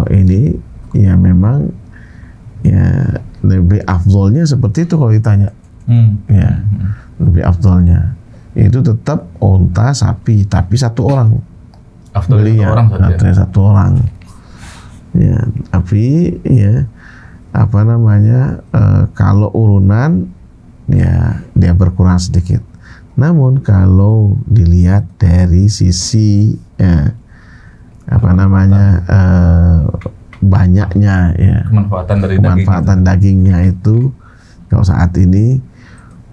ini ya memang ya lebih afdolnya seperti itu kalau ditanya. Ya, lebih afdolnya itu tetap unta sapi, tapi satu orang beli ya, satu orang ya. Tapi ya apa namanya kalau urunan ya dia berkurang sedikit. Namun kalau dilihat dari sisi ya, apa namanya banyaknya ya kemanfaatan dagingnya itu, kalau saat ini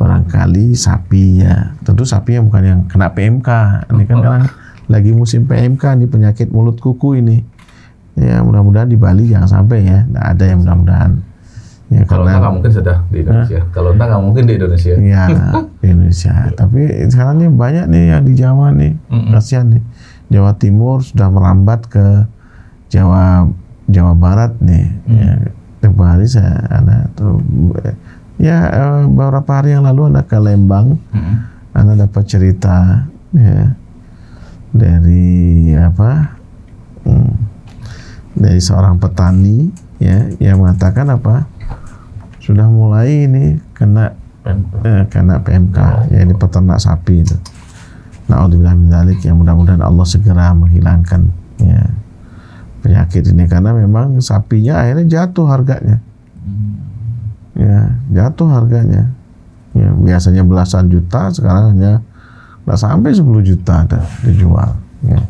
barangkali sapi ya, tentu sapi yang bukan yang kena PMK. Ini kan sekarang lagi musim PMK nih, penyakit mulut kuku ini ya. Mudah-mudahan di Bali jangan sampai ya, nggak ada ya mudah-mudahan ya. Kalau enggak nggak mungkin sudah di Indonesia. Kalau enggak nggak mungkin di Indonesia ya, di Indonesia. Tapi sekarang nih banyak nih yang di Jawa nih, kasihan nih, Jawa Timur sudah merambat ke Jawa Barat nih. Ya, tiap hari saya ada tuh Ya, beberapa hari yang lalu Anda ke Lembang, Anda dapat cerita ya dari dari seorang petani ya yang mengatakan sudah mulai ini kena PMK ya di peternak sapi itu. Na'udzubillah min dzalik, ya mudah-mudahan Allah segera menghilangkan ya penyakit ini, karena memang sapinya akhirnya jatuh harganya. Ya, jatuh harganya. Ya, biasanya belasan juta, sekarang hanya nggak sampai 10 juta ada dijual. Ya.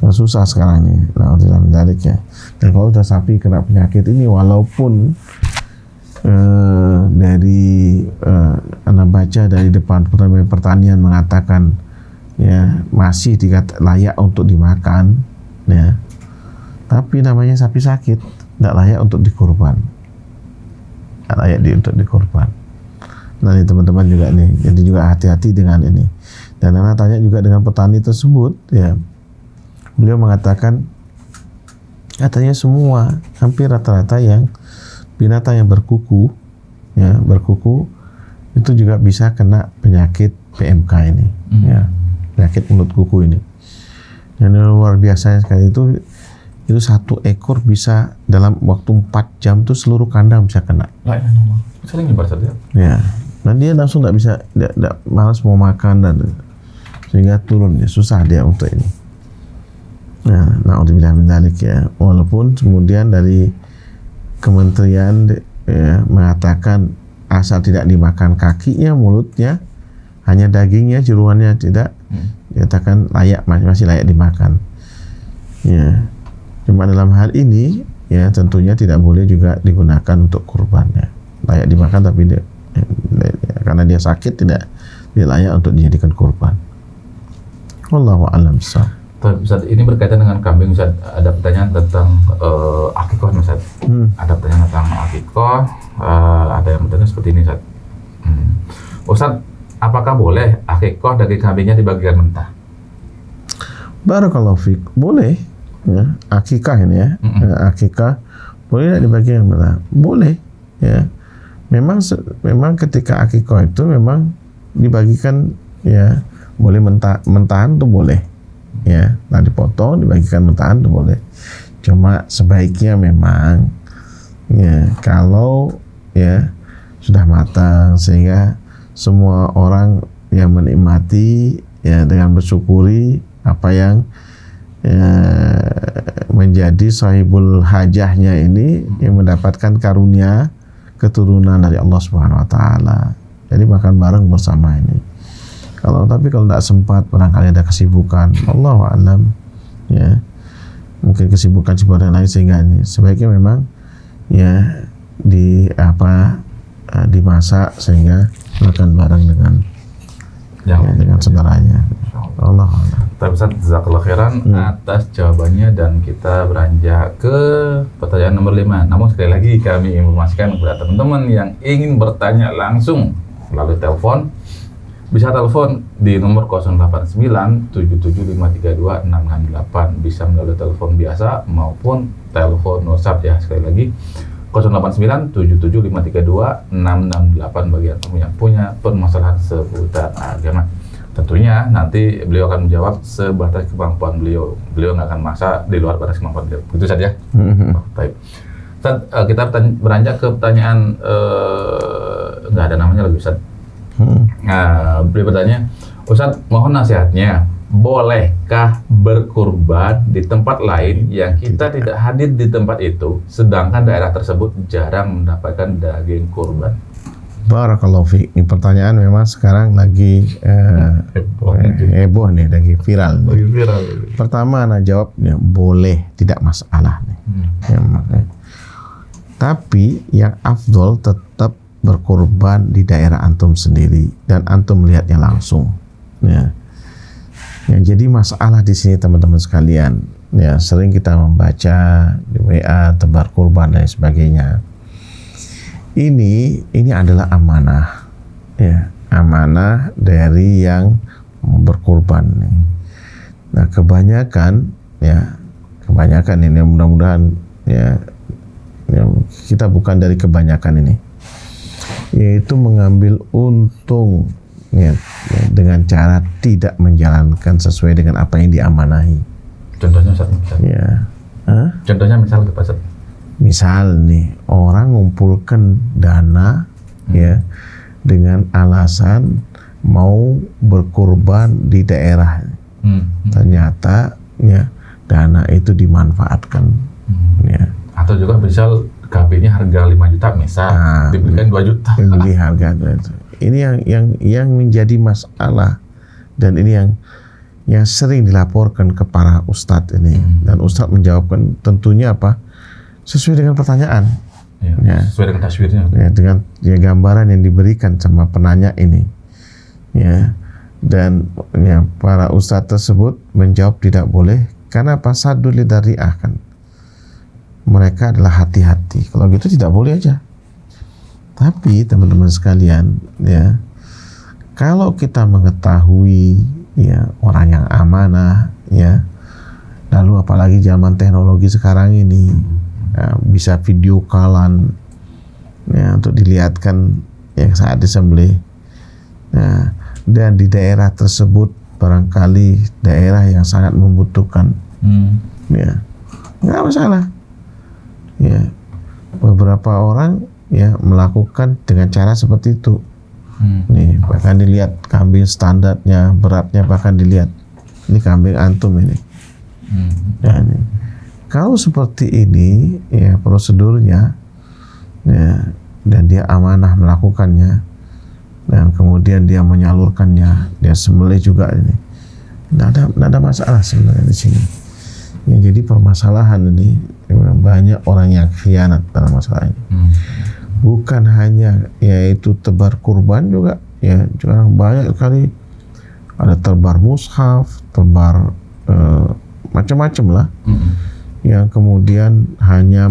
Nah, susah sekarang ini. Na'udzubillah min dzalik ya. Dan kalau udah sapi kena penyakit ini, walaupun Anda baca dari depan Pertanian mengatakan ya masih layak untuk dimakan ya, tapi namanya sapi sakit tidak layak untuk dikurban, tidak layak untuk dikurban. Nah ini teman-teman juga nih, jadi juga hati-hati dengan ini. Dan Anda tanya juga dengan petani tersebut ya, beliau mengatakan katanya semua hampir rata-rata yang binatang yang berkuku itu juga bisa kena penyakit PMK ini ya, penyakit mulut kuku ini. Yang luar biasa sekali itu satu ekor bisa dalam waktu 4 jam tuh seluruh kandang bisa kena. Sering nyebar saja. Ya, dan dia langsung nggak bisa, nggak malas mau makan dan sehingga turun ya, susah dia untuk ini. Nah, na'udzubillah min dzalik ya. Walaupun kemudian dari kementerian ya, mengatakan asal tidak dimakan kakinya, mulutnya, hanya dagingnya, jeruannya tidak, dikatakan layak, masih layak dimakan. Ya, cuma dalam hal ini ya tentunya tidak boleh juga digunakan untuk kurban ya. Layak dimakan tapi karena dia sakit tidak layak untuk dijadikan kurban. Wallahu a'lam bishawab. Ustaz, ini berkaitan dengan kambing, Ustaz. Ada pertanyaan tentang akikoh, Ustaz. Ada pertanyaan tentang akikoh, ada yang bertanya seperti ini, Ustaz. Ustaz, apakah boleh akikoh daging kambingnya dibagikan mentah? Barakallahu fiik. Boleh ya, akikah ini ya. Akikah boleh tidak dibagikan mentah? Boleh ya. Memang ketika akikoh itu memang dibagikan ya, boleh mentahan tuh boleh. Ya, nah dipotong dibagikan mentahan itu boleh. Cuma sebaiknya memang ya kalau ya sudah matang sehingga semua orang yang menikmati ya dengan bersyukuri apa yang ya, menjadi sahibul hajahnya ini yang mendapatkan karunia keturunan dari Allah Subhanahu wa taala. Jadi makan bareng bersama ini. Tapi kalau tidak sempat, barangkali ada kesibukan, Allahu a'lam ya, mungkin kesibukan yang lain, sehingga ini sebaiknya memang ya dimasak sehingga makan bareng dengan saudaranya. Allah a'lam. Ustaz, jazakallahu khairan atas jawabannya, dan kita beranjak ke pertanyaan nomor 5. Namun sekali lagi kami informasikan kepada teman-teman yang ingin bertanya langsung melalui telepon, bisa telepon di nomor 089775326668, bisa melalui telepon biasa maupun telepon WhatsApp ya. Sekali lagi 089775326668 bagi yang punya permasalahan seputar agama. Tentunya nanti beliau akan menjawab sebatas kemampuan beliau. Beliau nggak akan maksa di luar batas kemampuan beliau. Itu saja. Baik. Kita beranjak ke pertanyaan nggak ada namanya lagi, Ustaz. Nah, beliau bertanya, Ustaz, mohon nasihatnya, bolehkah berkurban di tempat lain yang kita tidak hadir di tempat itu, sedangkan daerah tersebut jarang mendapatkan daging kurban? Barakallahu fiik. Ini pertanyaan memang sekarang lagi heboh nih, lagi viral. Pertama anak jawabnya boleh, tidak masalah nih. Tapi yang afdol tetap berkorban di daerah antum sendiri dan antum melihatnya langsung. Ya. Jadi masalah di sini teman-teman sekalian, ya sering kita membaca di WA tebar kurban dan sebagainya. Ini adalah amanah, ya amanah dari yang berkurban. Nah kebanyakan ini mudah-mudahan ya kita bukan dari kebanyakan ini. yaitu mengambil untung ya, dengan cara tidak menjalankan sesuai dengan apa yang diamanahi. Contohnya Ustaz, Ya. Contohnya misal gitu Ustaz. Misal nih orang ngumpulkan dana ya dengan alasan mau berkurban di daerah. Ternyata ya dana itu dimanfaatkan. Ya. Atau juga misal KB-nya harga 5 juta misal, diberikan 2 juta. Beli harga itu. Ini yang menjadi masalah, dan ini yang sering dilaporkan ke para ustadz ini, dan ustadz menjawabkan tentunya apa? Sesuai dengan pertanyaan. Ya, sesuai dengan taswirnya. Ya, dengan gambaran yang diberikan sama penanya ini. Ya. Dan ya, para ustadz tersebut menjawab tidak boleh karena fasadul lidariah kan. Mereka adalah hati-hati. Kalau gitu tidak boleh aja. Tapi teman-teman sekalian, ya, kalau kita mengetahui ya orang yang amanah, ya, lalu apalagi zaman teknologi sekarang ini, ya, bisa video callan, ya, untuk dilihatkan yang saat disembelih. Nah, dan di daerah tersebut barangkali daerah yang sangat membutuhkan, ya, nggak masalah. Ya, beberapa orang ya melakukan dengan cara seperti itu. Nih, bahkan dilihat kambing standarnya, beratnya bahkan dilihat. Ini kambing antum ini. Ya, ini. Kalau seperti ini ya prosedurnya, ya, dan dia amanah melakukannya, dan kemudian dia menyalurkannya, dia sembelih juga ini. Nggak ada masalah sebenarnya di sini. Ya, jadi permasalahan ini banyak orang yang khianat dalam masalah ini. Bukan hanya yaitu tebar kurban juga, ya, juga banyak sekali ada tebar mushaf, tebar macam-macam lah, yang kemudian hanya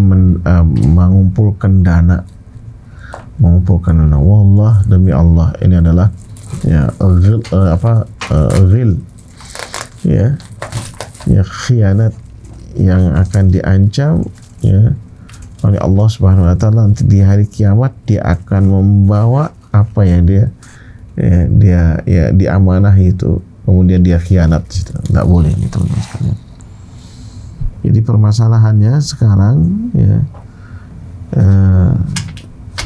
mengumpulkan dana, wallah demi Allah ini adalah ya ghil, ya khianat yang akan diancam ya oleh Allah Subhanahu wa taala nanti di hari kiamat. Dia akan membawa apa yang dia diamanahi itu, kemudian dia khianat. Nggak boleh itu teman-teman sekalian. Jadi permasalahannya sekarang ya,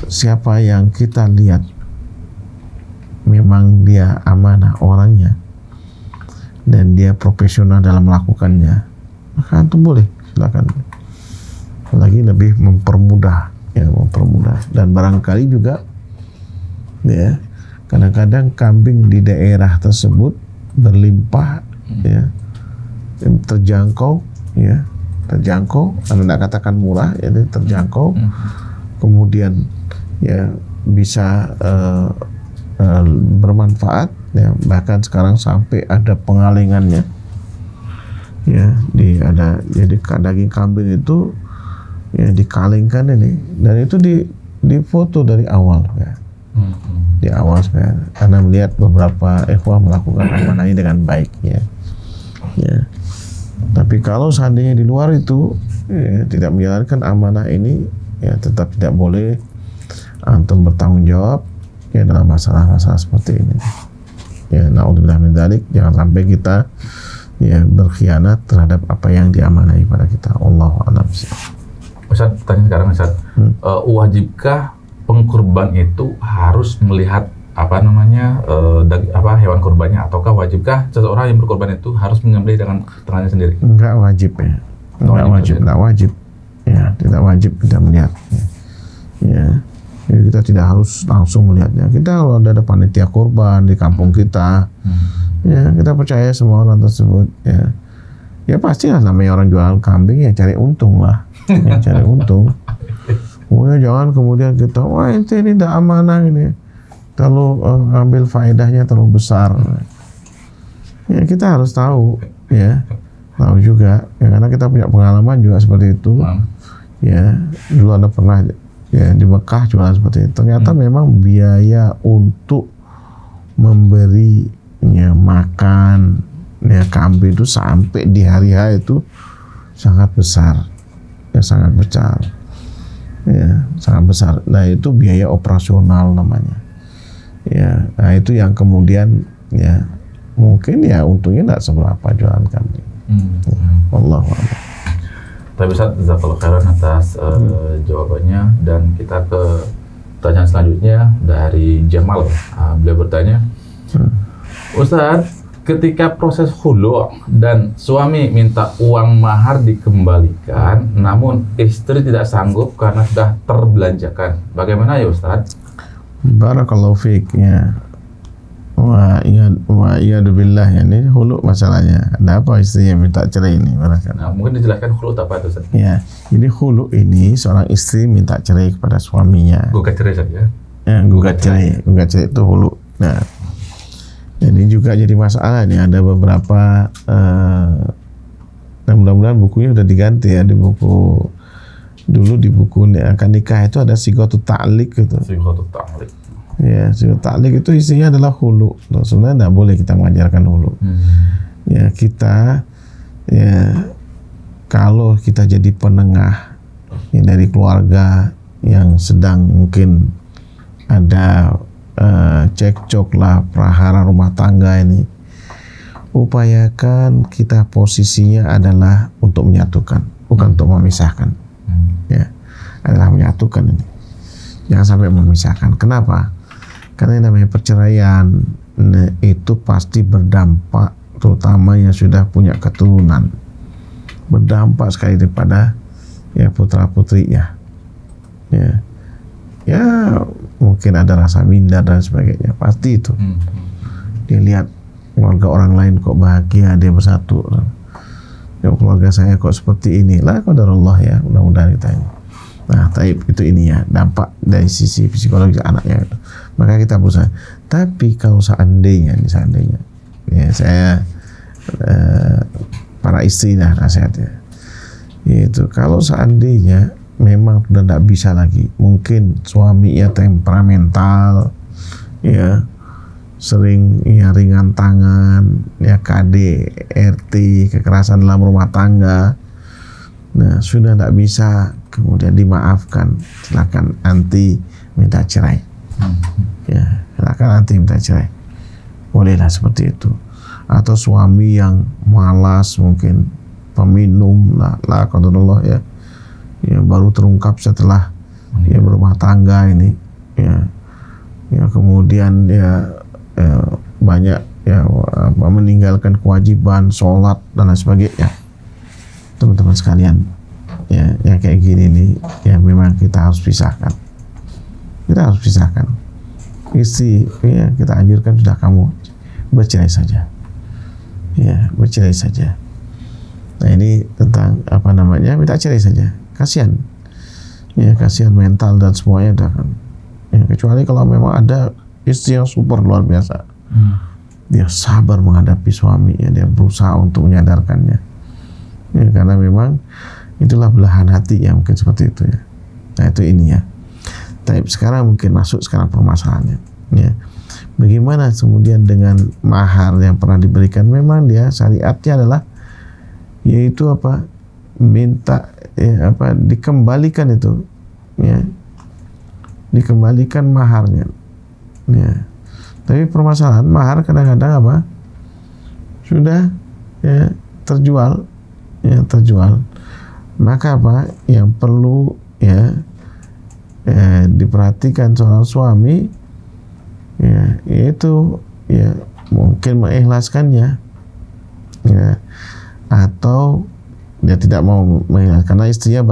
siapa yang kita lihat memang dia amanah orangnya dan dia profesional dalam melakukannya, maka antum boleh silakan. Lagi lebih mempermudah, dan barangkali juga ya kadang-kadang kambing di daerah tersebut berlimpah, ya, terjangkau, anda tidak katakan murah, ya, terjangkau, kemudian ya bisa bermanfaat, ya, bahkan sekarang sampai ada pengalengannya, ya, jadi daging kambing itu ya dikalingkan ini, dan itu di foto dari awal, ya. Di awal saya karena melihat beberapa ikhwah melakukan amanah ini dengan baik, ya. Tapi kalau seandainya di luar itu ya, tidak menjalankan amanah ini, ya tetap tidak boleh antum bertanggung jawab ya dalam masalah-masalah seperti ini. Ya, naudzubillah min dzalik, jangan sampai kita ya berkhianat terhadap apa yang diamanahi pada kita. Allahu a'lam. Ustaz, tanya sekarang Ustaz, wajibkah pengkurban itu harus melihat hewan kurbannya, ataukah wajibkah seseorang yang berkorban itu harus menyembelih dengan tangannya sendiri? Enggak wajib, ya. Enggak wajib. Ya, tidak wajib kita melihat. Ya. Jadi kita tidak harus langsung melihatnya. Kita kalau ada panitia kurban di kampung kita, ya kita percaya semua orang tersebut, ya. Ya pastilah namanya orang jualan kambing ya cari untung lah, ya, cari untung. Kemudian jangan kemudian kita, wah ini tidak amanah ini, terlalu ambil faedahnya terlalu besar. Ya kita harus tahu, ya tahu juga, ya, karena kita punya pengalaman juga seperti itu. Ya dulu ada pernah ya di Mekah jualan seperti itu. Ternyata memang biaya untuk memberinya makan ya kambing itu sampai di hari H itu sangat besar, ya sangat besar. Ya, sangat besar. Nah, itu biaya operasional namanya. Ya, nah itu yang kemudian ya mungkin ya untungnya tidak seberapa jualan kambing. Wallahu a'lam. Tapi Ustaz, jazakallahu khairan atas jawabannya, dan kita ke pertanyaan selanjutnya dari Jamal. Beliau bertanya, Ustaz, ketika proses khulu dan suami minta uang mahar dikembalikan, namun istri tidak sanggup karena sudah terbelanjakan, bagaimana ya Ustaz? Barakallahu fiik ya. Wa iyadu billah, ya, ini khulu masalahnya. Ada apa istrinya minta cerai ini? Nah, mungkin dijelaskan khulu apa itu Ustaz? Ya, jadi khulu ini seorang istri minta cerai kepada suaminya. Gugat cerai saja. Ya, gugat cerai itu khulu. Nah, ini juga jadi masalah nih. Ada beberapa dan mudah-mudahan bukunya udah diganti ya, di buku dulu, di buku akan nikah itu ada sighatut ta'liq gitu. Sighatut ta'liq. Ya, sighatut ta'liq itu isinya adalah khulu. Nah, sebenarnya tidak boleh kita mengajarkan khulu. Ya, kita ya kalau kita jadi penengah ya, dari keluarga yang sedang mungkin ada cekcok lah, prahara rumah tangga ini, upayakan kita posisinya adalah untuk menyatukan, bukan untuk memisahkan. Ya, adalah menyatukan ini. Jangan sampai memisahkan. Kenapa? Karena yang namanya perceraian itu pasti berdampak, terutama yang sudah punya keturunan, berdampak sekali daripada ya putra-putrinya. Ya, mungkin ada rasa minder dan sebagainya, pasti itu. Dia lihat keluarga orang lain kok bahagia, dia bersatu. Ya, keluarga saya kok seperti ini. Lah qadarullah ya, mudah-mudahan kita ini. Nah, taib itu ini ya, dampak dari sisi psikologis anaknya itu. Maka kita berusaha. Tapi kalau seandainya ya, saya para istri lah nasihatnya. Itu kalau seandainya memang sudah tidak bisa lagi, mungkin suami ya temperamental, ya sering ya ringan tangan, ya KDRT, kekerasan dalam rumah tangga. Nah, sudah tidak bisa, kemudian dimaafkan, silakan anti minta cerai. Ya, silakan anti minta cerai. Bolehlah seperti itu. Atau suami yang malas, mungkin peminum, la qadarullah ya. Ya, baru terungkap setelah ya berumah tangga ini, ya kemudian banyak ya meninggalkan kewajiban sholat dan lain sebagainya. Teman-teman sekalian, ya yang kayak gini nih, ya memang kita harus pisahkan. Istri ya kita anjurkan, sudah kamu bercerai saja. Ya, bercerai saja. Nah, ini tentang apa namanya, minta cerai saja. Kasihan, ya kasihan mental dan semuanya dah kan. Ya, kecuali kalau memang ada istri yang super luar biasa, dia sabar menghadapi suami, ya dia berusaha untuk menyadarkannya. Ya, karena memang itulah belahan hati ya, mungkin seperti itu ya. Nah itu ini ya. Tapi sekarang mungkin masuk sekarang permasalahannya. Ya, bagaimana kemudian dengan mahar yang pernah diberikan? Memang dia syariatnya adalah yaitu apa? Minta ya, apa dikembalikan itu, ya dikembalikan maharnya, ya. Tapi permasalahan mahar kadang-kadang apa sudah ya terjual, maka apa yang perlu ya diperhatikan seorang suami ya, yaitu ya mungkin mengikhlaskannya ya, atau dia tidak mau mengikhlaskan karena istrinya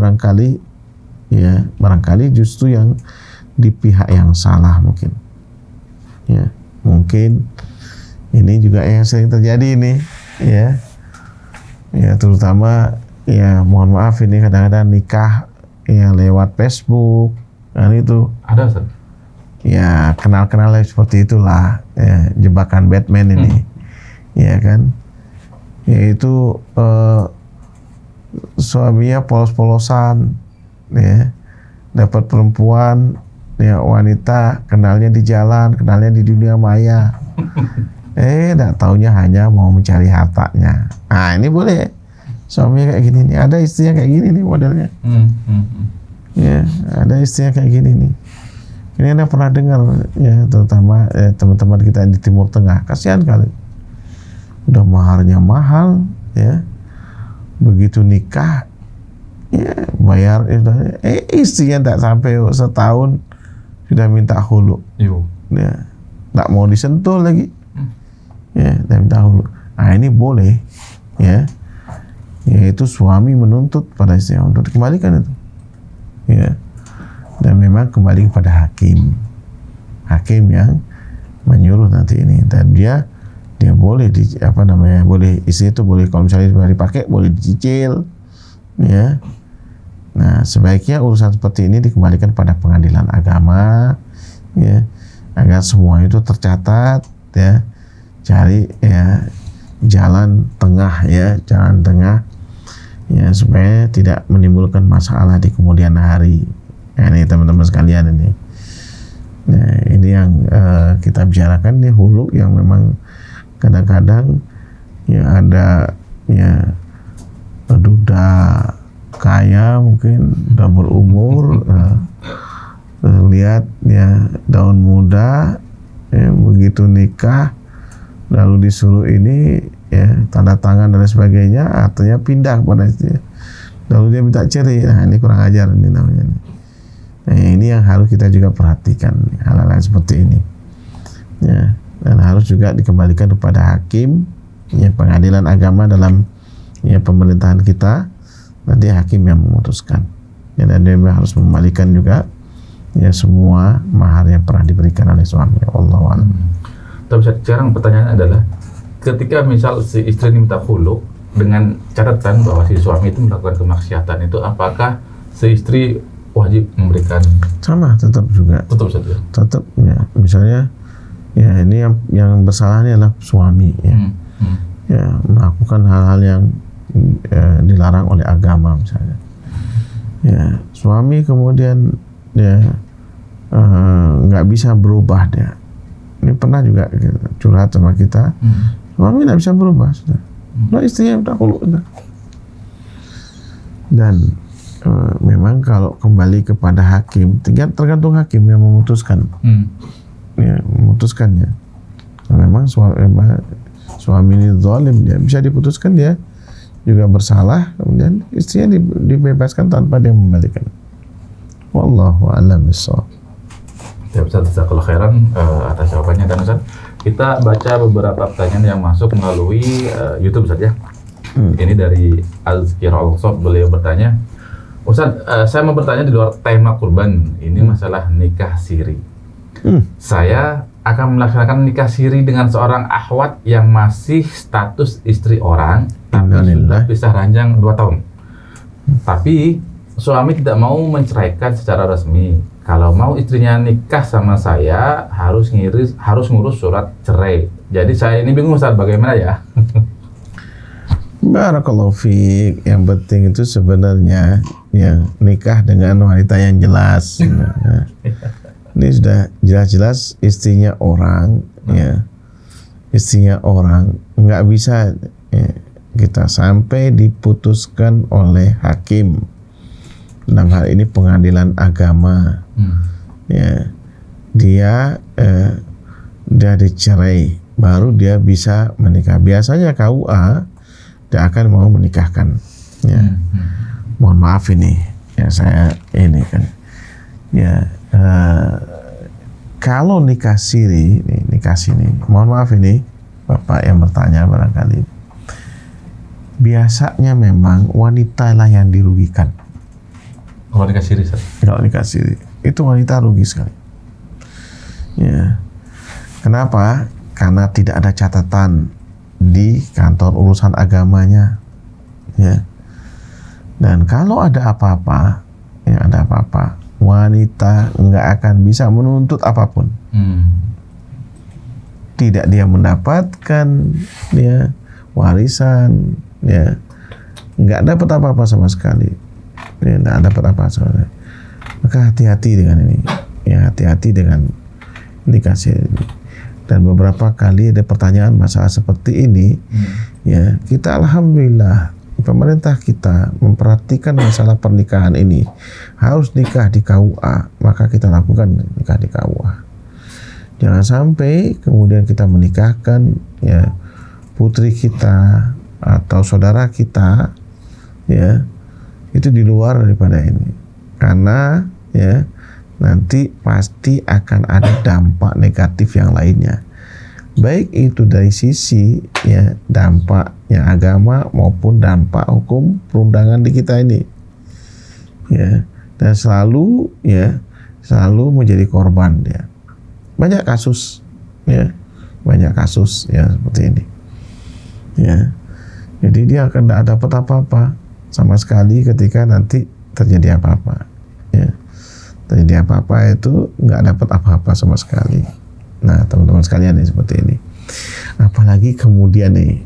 barangkali justru yang di pihak yang salah mungkin. Ya, mungkin ini juga yang sering terjadi ini ya. Ya, terutama ya mohon maaf ini kadang-kadang nikah ya lewat Facebook kan, itu ada Ustaz? Ya kenal-kenal seperti itulah ya, jebakan Batman ini. Ya kan, yaitu suaminya polos-polosan ya, dapat perempuan ya, wanita kenalnya di jalan, kenalnya di dunia maya, enggak taunya hanya mau mencari hartanya. Nah ini boleh suaminya kayak gini nih, ada istrinya kayak gini nih modelnya. Ya ada istrinya kayak gini nih. Ini Anda pernah dengar ya, terutama teman-teman kita di Timur Tengah, kasihan kali. Udah maharnya mahal ya. Begitu nikah ya bayar istrinya tidak sampai setahun sudah minta khulu. Ya, tidak mau disentuh lagi. Ya, tidak minta khulu. Nah, ini boleh ya. Yaitu suami menuntut pada istrinya untuk dikembalikan itu. Ya. Dan memang kembali kepada hakim yang menyuruh nanti ini, dan dia boleh boleh istri itu boleh, kalau misalnya dipakai boleh dicicil ya. Nah, sebaiknya urusan seperti ini dikembalikan pada pengadilan agama ya, agar semua itu tercatat ya. Cari ya jalan tengah ya supaya tidak menimbulkan masalah di kemudian hari. Nah, ini teman-teman sekalian ini. Nah, ini yang kita bicarakan nih, hulu yang memang kadang-kadang ya ada ya duda kaya mungkin udah berumur, lihat ya daun muda ya, begitu nikah lalu disuruh ini ya tanda tangan dan sebagainya, artinya pindah kepada istrinya, lalu dia minta cerai. Nah, ini kurang ajar ini namanya nih. Nah, ini yang harus kita juga perhatikan, hal-hal seperti ini ya, dan harus juga dikembalikan kepada hakim ya, pengadilan agama dalam ya pemerintahan kita, nanti hakim yang memutuskan ya, dan dia harus mengembalikan juga ya semua mahar yang pernah diberikan oleh suami. Wallahu a'lam. Tapi sekarang pertanyaannya adalah, ketika misal si istri ini minta khulu dengan catatan bahwa si suami itu melakukan kemaksiatan, itu apakah si istri wajib memberikan? Sama, tetap saja. Tetap ya, misalnya ya ini yang bersalahnya adalah suami ya. Ya, melakukan hal-hal yang dilarang oleh agama misalnya. Ya, suami kemudian dia nggak bisa berubah dia. Ini pernah juga curhat sama kita. Suami nggak bisa berubah sudah. Nah, istrinya udah khulu. Dan memang kalau kembali kepada hakim, tergantung hakim yang memutuskan. Ya, memutuskannya. Nah, memang suami ini zalim, dia bisa diputuskan dia juga bersalah, kemudian istrinya dibebaskan tanpa dia membalikan. Wallahu a'lam bishawab. Ya, Ustaz, jazakallahu khairan atas jawabannya. Dan Ustaz, kita baca beberapa pertanyaan yang masuk melalui YouTube saja. Ini dari Al-Zikirul-Sof, beliau bertanya, Ustaz, saya mau bertanya di luar tema kurban, ini masalah nikah siri. Saya akan melaksanakan nikah siri dengan seorang akhwat yang masih status istri orang, tapi sudah pisah ranjang 2 tahun. Tapi suami tidak mau menceraikan secara resmi. Kalau mau istrinya nikah sama saya, harus ngurus surat cerai. Jadi saya ini bingung, Ustaz, bagaimana ya? Barakallahu fiik. Yang penting itu sebenarnya ya nikah dengan wanita yang jelas. Ya. Ini sudah jelas-jelas istrinya orang, ya. Istrinya orang, nggak bisa ya, kita sampai diputuskan oleh hakim. Dalam hal ini pengadilan agama. Ya, dia dicerai, baru dia bisa menikah. Biasanya KUA dia akan mau menikahkan. Ya. Mohon maaf ini, ya saya ini kan. Ya, kalau nikah siri, mohon maaf ini Bapak yang bertanya barangkali. Biasanya memang wanita lah yang dirugikan. Kalau nikah siri, kalau nikah siri itu wanita rugi sekali. Ya, kenapa? Karena tidak ada catatan di kantor urusan agamanya. Ya, dan kalau ada apa-apa, wanita nggak akan bisa menuntut apapun. Tidak dia mendapatkan ya warisan, ya nggak dapat apa-apa sama sekali. Ya, nggak dapat apa-apa sama sekali. Maka hati-hati dengan ini. Ya, hati-hati dengan nikah siri. Dan beberapa kali ada pertanyaan masalah seperti ini. Ya, kita alhamdulillah pemerintah kita memperhatikan masalah pernikahan ini, harus nikah di KUA, maka kita lakukan nikah di KUA. Jangan sampai kemudian kita menikahkan ya putri kita atau saudara kita ya itu di luar daripada ini, karena ya nanti pasti akan ada dampak negatif yang lainnya, baik itu dari sisi ya dampaknya agama maupun dampak hukum perundangan di kita ini ya, dan selalu menjadi korban ya. Banyak kasus ya seperti ini ya. Jadi dia akan tidak dapat apa-apa sama sekali ketika nanti terjadi apa-apa ya. Terjadi apa-apa itu nggak dapat apa-apa sama sekali. Nah, teman-teman sekalian nih seperti ini. Apalagi kemudian nih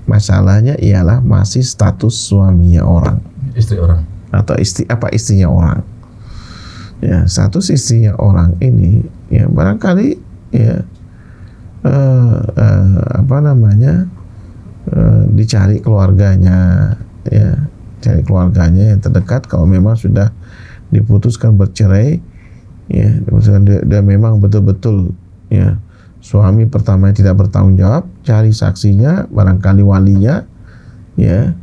masalahnya ialah masih status suaminya orang, istri orang atau istrinya orang. Ya, status istrinya orang ini ya barangkali ya dicari keluarganya ya, cari keluarganya yang terdekat kalau memang sudah diputuskan bercerai ya, dia memang betul-betul ya suami pertama yang tidak bertanggung jawab, cari saksinya, barangkali walinya ya,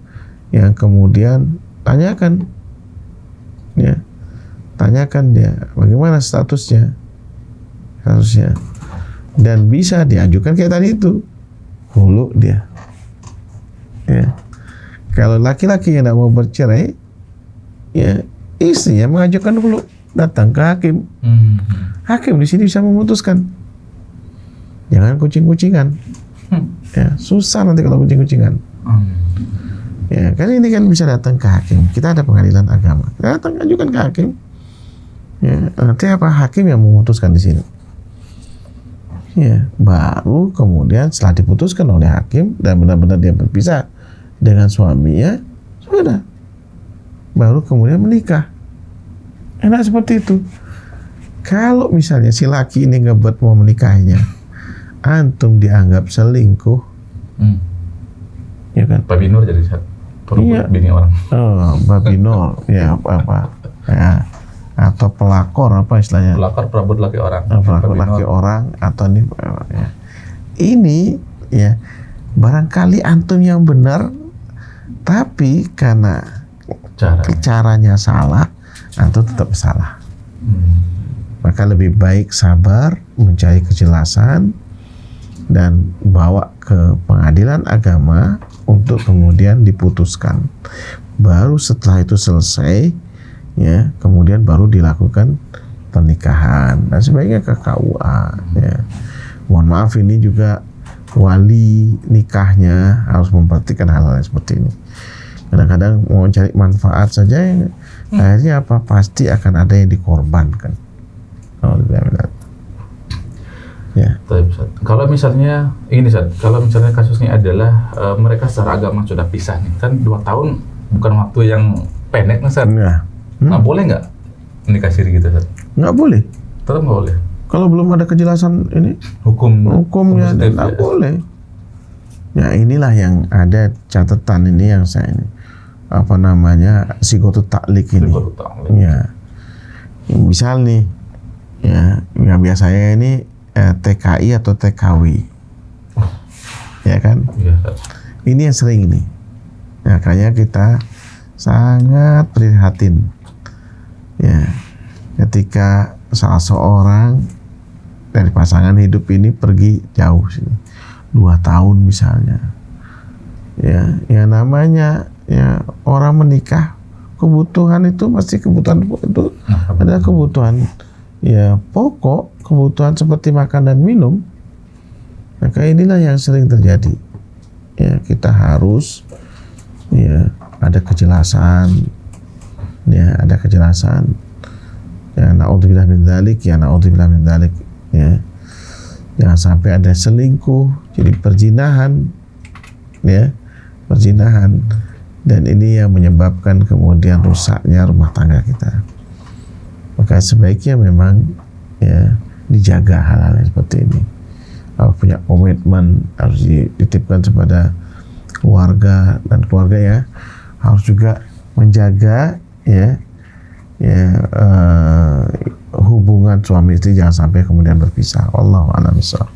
yang kemudian tanyakan dia bagaimana statusnya, dan bisa diajukan kayak tadi itu hulu dia ya. Kalau laki-laki yang tidak mau bercerai ya, istrinya mengajukan hulu, datang ke hakim. Hakim di sini bisa memutuskan. Jangan kucing-kucingan ya, susah nanti kalau kucing-kucingan ya, kan ini kan bisa datang ke hakim. Kita ada pengadilan agama, kita datang ajukan ke hakim ya, nanti hakim yang memutuskan di sini ya, baru kemudian setelah diputuskan oleh hakim dan benar-benar dia berpisah dengan suaminya, sudah baru kemudian menikah. Enak seperti itu. Kalau misalnya si laki ini ngebet mau menikahinya, antum dianggap selingkuh ya kan, Babi Nur jadi iya. bini orang. Babi Nur ya apa ya, atau pelakor apa istilahnya, Pelakor perabot laki orang, pelakor laki orang, atau ya. Ini ya barangkali antum yang benar, tapi karena caranya salah, antum tetap salah. Maka lebih baik sabar, mencari kejelasan, dan bawa ke pengadilan agama untuk kemudian diputuskan. Baru setelah itu selesai ya, kemudian baru dilakukan pernikahan, dan sebaiknya ke KUA ya. Mohon maaf, ini juga wali nikahnya harus memperhatikan hal-hal seperti ini. Kadang-kadang mau cari manfaat saja akhirnya apa, pasti akan ada yang dikorbankan. Ya. Kalau misalnya ini kalau misalnya kasusnya adalah mereka secara agama sudah pisah nih, kan 2 tahun bukan waktu yang pendek nih Ustaz. Ya. Nggak boleh nggak menikah siri gitu Ustaz? Nggak boleh. Tetap nggak boleh. Kalau belum ada kejelasan ini hukumnya nggak boleh. Ya inilah yang ada catatan ini yang saya ini sigotut ta'liq ini. Ya. Misal nih ya, yang biasanya ini TKI atau TKW. Ya kan? Ya. Ini yang sering nih. Makanya kita sangat prihatin ya ketika salah seorang dari pasangan hidup ini pergi jauh sini 2 tahun misalnya ya, yang namanya ya orang menikah, kebutuhan itu pasti kebutuhan itu adalah kebutuhan ya pokok, kebutuhan seperti makan dan minum. Maka inilah yang sering terjadi ya, kita harus ya ada kejelasan ya, naudzubillah min dzalik ya, jangan sampai ada selingkuh, jadi perzinahan ya, dan ini yang menyebabkan kemudian rusaknya rumah tangga kita. Maka sebaiknya memang ya dijaga hal-hal seperti ini, harus punya komitmen, harus dititipkan kepada keluarga, dan keluarga ya harus juga menjaga hubungan suami istri jangan sampai kemudian berpisah. Wallahu a'lam bishawab.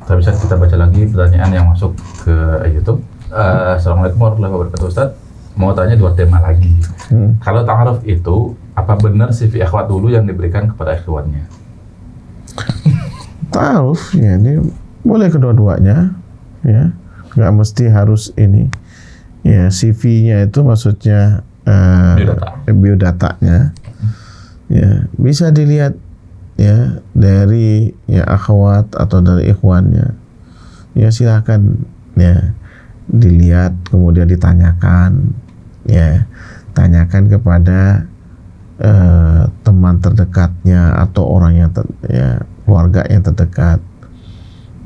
Tapi bisa kita baca lagi pertanyaan yang masuk ke YouTube. Assalamualaikum warahmatullahi wabarakatuh, Ustaz. Mau tanya 2 tema lagi. Kalau ta'aruf itu, apa benar CV akhwat dulu yang diberikan kepada ikhwannya? Ta'aruf ya ini boleh kedua-duanya, ya. Nggak mesti harus ini. Ya, CV-nya itu maksudnya biodatanya. Ya, bisa dilihat ya dari akhwat atau dari ikhwannya. Ya silakan ya dilihat, kemudian ditanyakan, ya tanyakan kepada teman terdekatnya atau orang yang keluarga yang terdekat,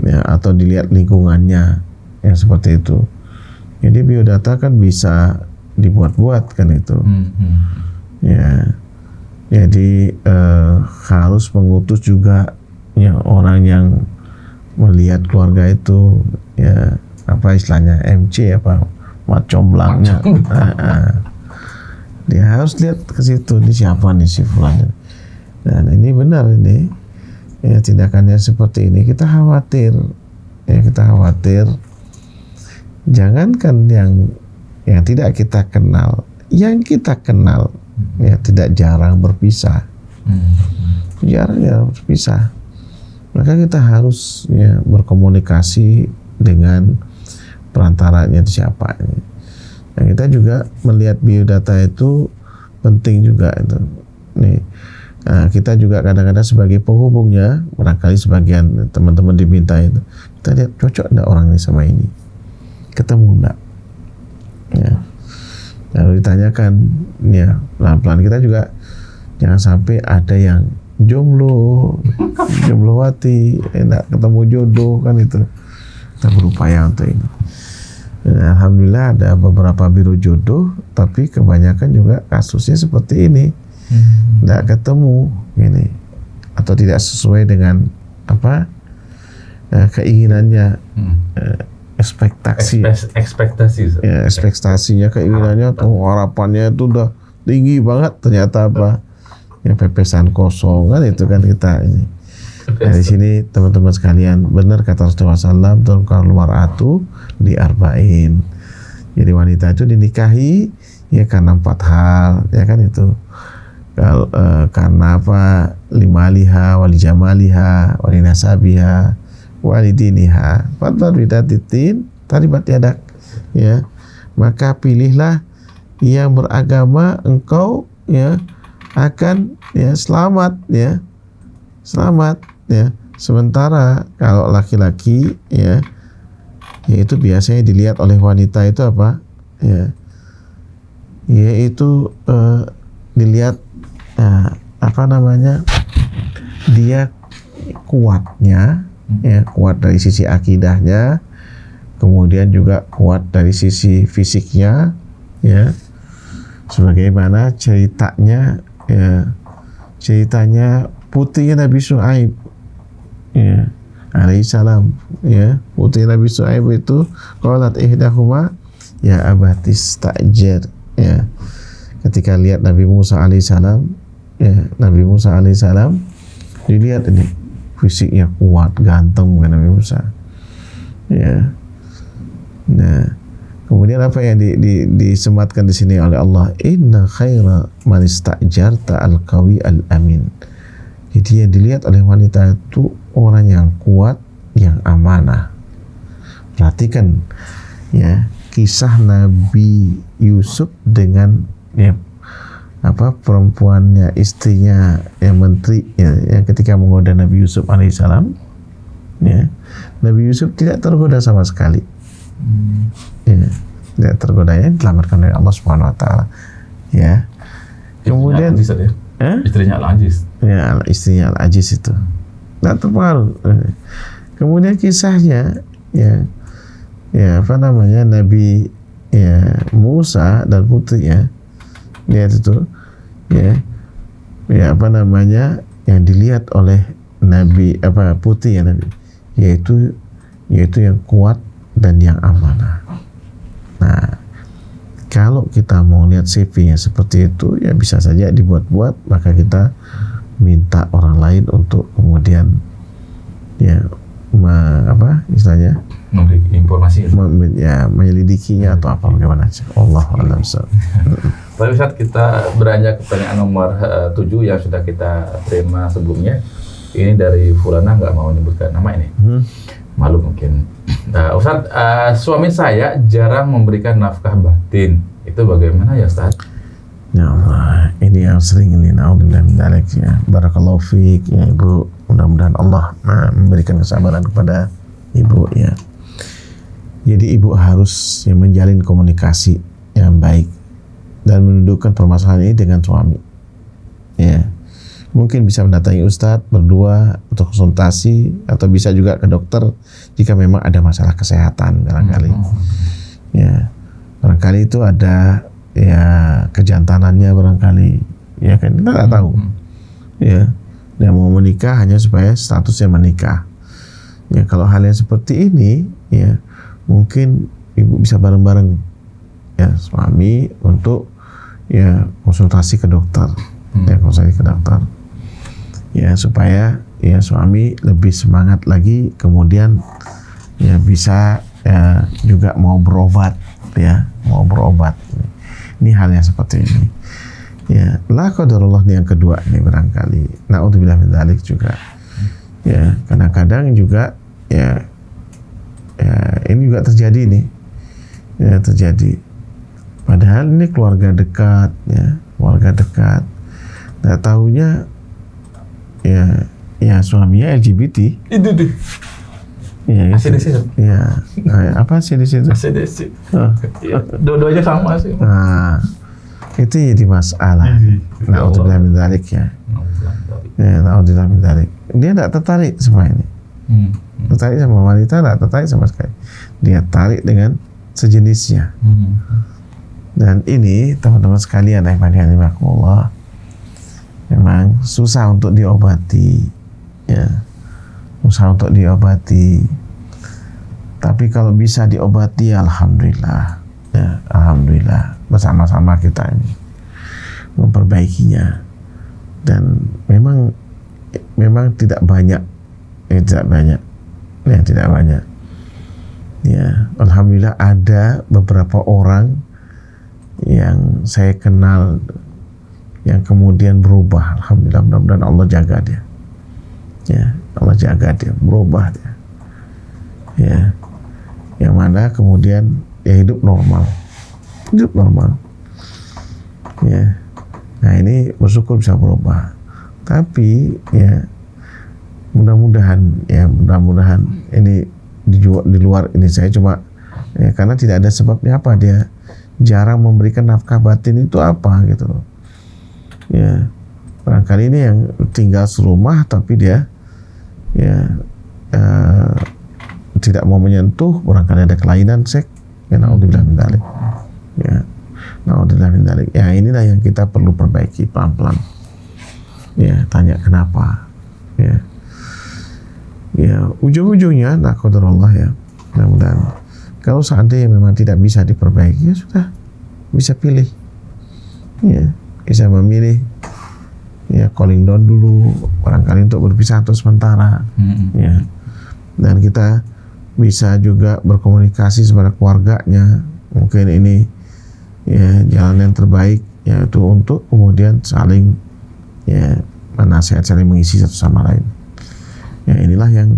ya, atau dilihat lingkungannya yang seperti itu. Jadi biodata kan bisa dibuat-buat kan itu. Ya, jadi harus mengutus juga ya orang yang melihat keluarga itu, ya apa istilahnya MC apa macomblangnya. Dia harus lihat ke situ, ini siapa nih si fulan. Dan ini benar ini ya, tindakannya seperti ini kita khawatir, jangankan yang tidak kita kenal, yang kita kenal ya tidak jarang berpisah, jarang berpisah. Maka kita harus ya berkomunikasi dengan perantaranya itu siapa. Dan kita juga melihat biodata itu penting juga itu. Nih, kita juga kadang-kadang sebagai penghubungnya, barangkali sebagian teman-teman diminta itu, kita lihat cocok enggak orang ini sama ini, ketemu enggak, ya. Lalu ditanyakan, ya pelan-pelan. Kita juga jangan sampai ada yang jomblowati, enggak ketemu jodoh kan itu. Kita berupaya untuk ini. Dan alhamdulillah ada beberapa biro jodoh, tapi kebanyakan juga kasusnya seperti ini, tidak ketemu ini atau tidak sesuai dengan apa keinginannya, ekspektasinya, keinginannya atau harapannya itu udah tinggi banget, ternyata apa yang pepesan kosong kan itu kan kita ini. Dari sini teman-teman sekalian, benar kata Rasulullah SAW, kalau mar'atu diarba'in. Jadi wanita itu dinikahi ya karena 4 hal, ya kan itu. Karena apa? Limaliha, walijamaliha, walinasabiha, walidiniha. Fadlar bidatitin, taribat yadak. Ya, maka pilihlah yang beragama, engkau ya akan ya selamat ya. Selamat ya. Sementara kalau laki-laki ya itu biasanya dilihat oleh wanita itu apa? Ya. Yaitu dilihat apa namanya? Dia kuatnya ya, kuat dari sisi akidahnya, kemudian juga kuat dari sisi fisiknya ya. Sebagaimana ceritanya ya, ceritanya putrinya Nabi Syuaib ya, alaihissalam ya, putri Nabi Syuaib itu qalat ihdahuma ya abatis ta'jir ya, ketika lihat Nabi Musa alaihissalam ya, Nabi Musa alaihissalam dilihat ini fisiknya kuat, ganteng kan Nabi Musa ya. Nah, kemudian apa yang disematkan di sini oleh Allah, inna khaira man ista'jarta al-qawi al-amin. Jadi yang dilihat oleh wanita itu orang yang kuat, yang amanah. Perhatikan ya kisah Nabi Yusuf dengan ya apa perempuannya, istrinya yang menteri ya, yang ketika menggoda Nabi Yusuf alaihissalam ya, Nabi Yusuf tidak tergoda sama sekali. Ya, tidak tergoda, ya, diselamatkan oleh Allah Subhanahu wa taala. Ya. Kemudian istrinya Al-Aziz. Ya, istrinya Al-Aziz itu tidak terpengaruh. Kemudian kisahnya ya apa namanya, Nabi ya Musa dan putrinya lihat itu ya apa namanya yang dilihat oleh Nabi apa putri ya Nabi, yaitu yang kuat dan yang amanah. Nah, Kalau kita mau lihat CV-nya seperti itu, ya bisa saja dibuat-buat, maka kita minta orang lain untuk kemudian ya istilahnya memberi informasi, menyelidikinya atau apa bagaimana. Allah a'lam. Baik Ustaz, kita beranjak ke pertanyaan nomor 7 yang sudah kita terima sebelumnya. Ini dari Fulana, nggak mau menyebutkan nama ini. Malu mungkin. Ustaz, suami saya jarang memberikan nafkah batin. Itu bagaimana ya Ustaz? Ya Allah, ini yang sering ini, na'udzubillah min dzalik ya. Barakallahu fiik ya Ibu. Mudah-mudahan Allah memberikan kesabaran kepada Ibu ya. Jadi Ibu harus menjalin komunikasi yang baik dan mendudukkan permasalahan ini dengan suami. Ya. Mungkin bisa mendatangi Ustadz berdua untuk konsultasi, atau bisa juga ke dokter jika memang ada masalah kesehatan barangkali. Ya. Barangkali itu ada ya kejantanannya barangkali. Ya kan, kita nggak tahu. Ya. Dia mau menikah hanya supaya statusnya menikah. Ya, kalau hal yang seperti ini ya mungkin Ibu bisa bareng-bareng ya suami untuk ya konsultasi ke dokter. Ya, konsultasi ke dokter. Ya, supaya ya suami lebih semangat lagi, kemudian ya bisa ya juga mau berobat ya, mau berobat. Ini hal yang seperti ini. Ya, la qadarullah yang kedua ini barangkali. Na'udzubillah min dzalik juga. Ya, kadang-kadang juga ya ini juga terjadi nih. Ya, terjadi. Padahal ini keluarga dekat ya, keluarga dekat. Nggak tahunya ya suaminya LGBT. Itu deh. Ya, ACDC. Ya, apa ACDC itu? ACDC. Ya, dua-duanya sama sih. Nah, itu jadi masalah. Na'udzubillah min dzalik ya. Ya, na'udzubillah min dzalik. Dia tidak tertarik sama ini. Tertarik sama wanita, tidak tertarik sama sekali. Dia tarik dengan sejenisnya. Dan ini teman-teman sekalian, rahimakumullah, memang susah untuk diobati, ya, susah untuk diobati. Tapi kalau bisa diobati, alhamdulillah, ya, alhamdulillah, bersama-sama kita ini memperbaikinya. Dan memang tidak banyak, tidak banyak, ya, tidak banyak. Ya, alhamdulillah ada beberapa orang yang saya kenal yang kemudian berubah. Alhamdulillah, mudah-mudahan Allah jaga dia. Ya, Allah jaga dia, berubah dia. Ya, yang mana kemudian ya hidup normal. Hidup normal. Ya. Nah, ini bersyukur bisa berubah. Tapi ya mudah-mudahan ini di luar ini saya cuma ya, karena tidak ada sebabnya apa dia jarang memberikan nafkah batin itu apa gitu loh. Ya, barangkali ini yang tinggal serumah tapi dia ya tidak mau menyentuh, barangkali ada kelainan seks. Ya, na'udzubillah min dzalik. Ya, na'udzubillah min dzalik. Ya, inilah yang kita perlu perbaiki pelan-pelan. Ya, tanya kenapa. Ya. Ya, ujung-ujungnya qadarullah ya. Mudah-mudahan kalau seandainya memang tidak bisa diperbaiki, ya sudah, bisa pilih. Ya, bisa memilih ya calling down dulu, barangkali untuk berpisah untuk sementara. Ya. Dan kita bisa juga berkomunikasi kepada keluarganya. Mungkin ini ya jalan yang terbaik, yaitu untuk kemudian saling ya menasihat, saling mengisi satu sama lain. Ya, inilah yang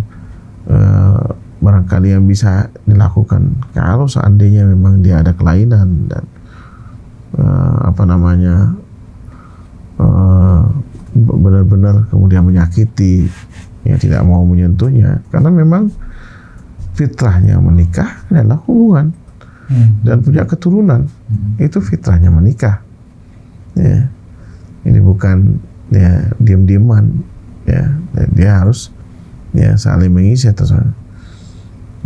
barangkali yang bisa dilakukan. Kalau seandainya memang dia ada kelainan dan benar-benar kemudian menyakiti, ya tidak mau menyentuhnya, karena memang fitrahnya menikah adalah hubungan dan punya keturunan. Itu fitrahnya menikah. Ya, ini bukan ya diam-diaman. Ya, dia harus ya saling mengisi atau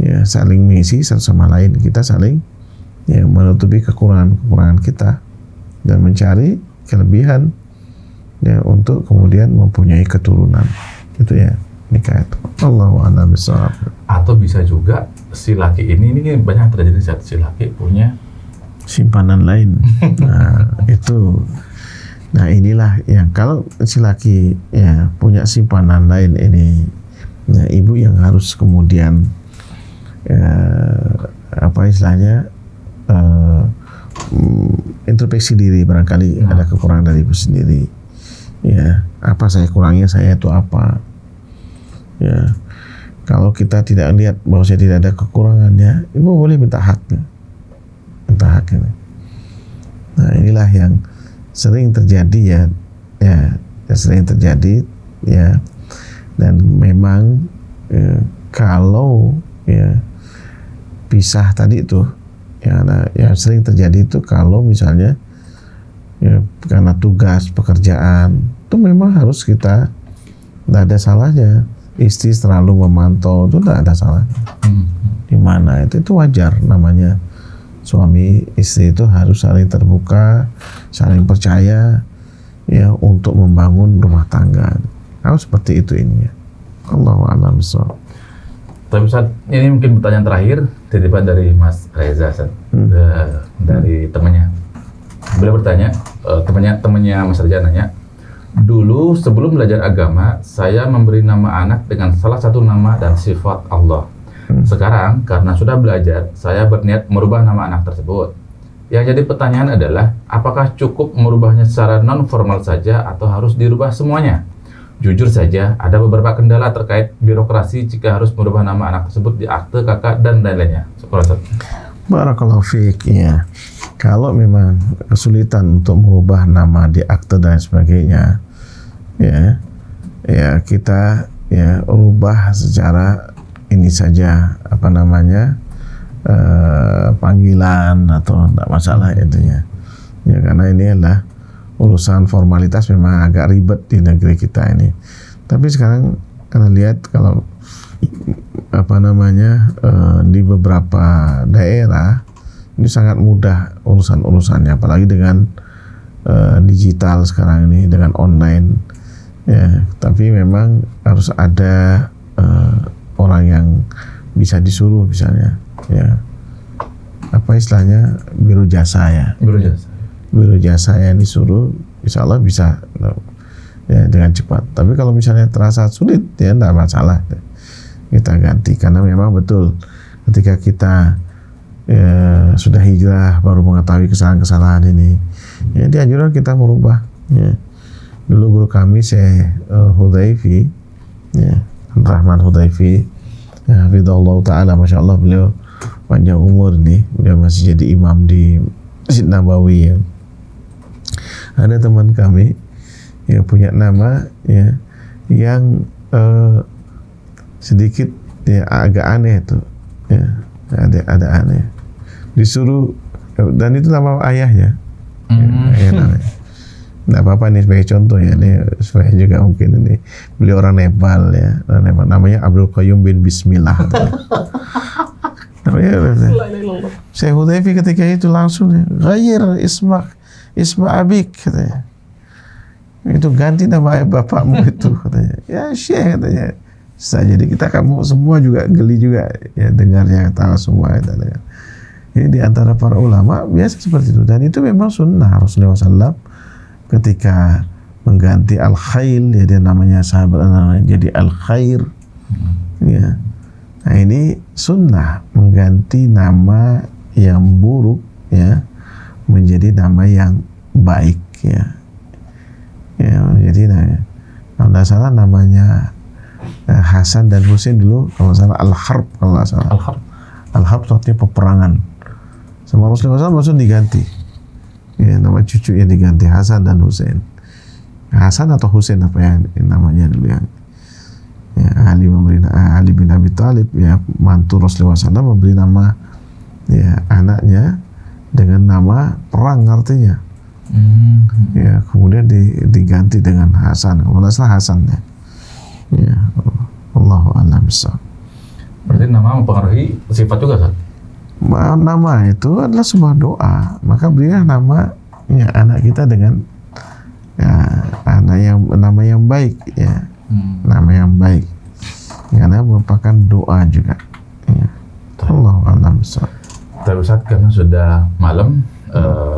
ya saling mengisi satu sama lain. Kita saling ya menutupi kekurangan kita dan mencari kelebihan ya untuk kemudian mempunyai keturunan. Itu ya nikah itu. Allahu a'lam bishawab. Atau bisa juga si laki ini banyak terjadi saat si laki punya simpanan lain. Nah, itu. Nah, inilah yang kalau si laki ya punya simpanan lain ini, nah, ibu yang harus kemudian apa istilahnya introspeksi diri, barangkali ada kekurangan dari ibu sendiri. Ya, apa saya kurangnya, saya itu apa? Ya, kalau kita tidak lihat bahwa saya tidak ada kekurangannya, ibu boleh minta haknya. Nah, inilah yang sering terjadi ya sering terjadi ya, dan memang kalau ya pisah tadi itu ya, yang sering terjadi itu kalau misalnya ya karena tugas pekerjaan itu memang harus kita, tidak ada salahnya istri selalu memantau, itu tidak ada salahnya. Di mana itu wajar, namanya suami istri itu harus saling terbuka, saling percaya ya untuk membangun rumah tangga. Harus seperti itu ini ya. Allahu a'lam bishawab. Tapi Ustaz, ini mungkin pertanyaan terakhir titipan dari Mas Reza, dari temannya. Beliau bertanya, temannya Mas Reza nanya, dulu sebelum belajar agama, saya memberi nama anak dengan salah satu nama dan sifat Allah. Sekarang karena sudah belajar, saya berniat merubah nama anak tersebut. Yang jadi pertanyaan adalah, apakah cukup merubahnya secara non-formal saja atau harus dirubah semuanya? Jujur saja, ada beberapa kendala terkait birokrasi jika harus merubah nama anak tersebut di akte kakak dan lain-lainnya. Barakallahu fiik. Ya, kalau memang kesulitan untuk merubah nama di akte dan sebagainya, ya kita ya rubah secara ini saja, apa namanya, panggilan atau tidak masalah itunya. Ya, karena ini adalah urusan formalitas, memang agak ribet di negeri kita ini. Tapi sekarang karena lihat kalau apa namanya di beberapa daerah ini sangat mudah urusan-urusannya, apalagi dengan digital sekarang ini, dengan online. Ya, tapi memang harus ada orang yang bisa disuruh, misalnya ya apa istilahnya, biro jasa ya, biro jasa yang disuruh, insya Allah bisa ya dengan cepat. Tapi kalau misalnya terasa sulit ya tidak masalah, kita ganti. Karena memang betul ketika kita sudah hijrah baru mengetahui kesalahan-kesalahan ini, ya dianjurkan kita merubah ya. Dulu guru kami Syekh Hudhaifi ya, Rahman Hudhaifi ya, hafizahullah ta'ala, Masya Allah, beliau panjang umur nih, beliau masih jadi imam di Masjid Nabawi ya. Ada teman kami yang punya nama ya yang sedikit ya agak aneh tuh ya, ada aneh, disuruh, dan itu nama ayahnya ya, ayah namanya. Nggak apa-apa nih sebagai contoh ya, ini supaya juga mungkin ini beliau orang Nepal ya, namanya Abdul Qayyum bin Bismillah. Namanya Syekh Hudhaifi ketika itu langsung ghayir isma abik katanya, itu ganti nama bapakmu itu katanya. Ya Syekh katanya. Jadi kita kamu semua juga geli juga ya dengarnya, tahu semua ya, dengar. Ini di antara para ulama biasa seperti itu, dan itu memang sunnah Rasulullah SAW ketika mengganti al-khail, ya dia namanya sahabat namanya jadi al-khair ya. Nah, ini sunnah mengganti nama yang buruk ya menjadi nama yang baik ya. Ya, jadi kalau tidak salah namanya Hasan dan Husain dulu, kalau salah Al-Harb, kalau nggak salah Al-Harb artinya peperangan. Sama Rasulullah SAW langsung diganti ya, nama cucu yang diganti Hasan dan Husain. Hasan atau Husain apa yang namanya dulu yang ya, Ali bin Abi Thalib ya, mantu Rasulullah SAW, memberi nama ya anaknya dengan nama perang artinya. Ya, kemudian diganti dengan Hasan, kalau nggak salah Hasan ya. Ya, Allahu a'lam bishawab. Berarti nama mempengaruhi sifat juga, Ustaz? Nama itu adalah sebuah doa, maka berilah nama ya, anak kita dengan ya, nama yang baik ya, nama yang baik, karena merupakan doa juga ya. Allahu a'lam bishawab. Tapi Ustaz, karena sudah malam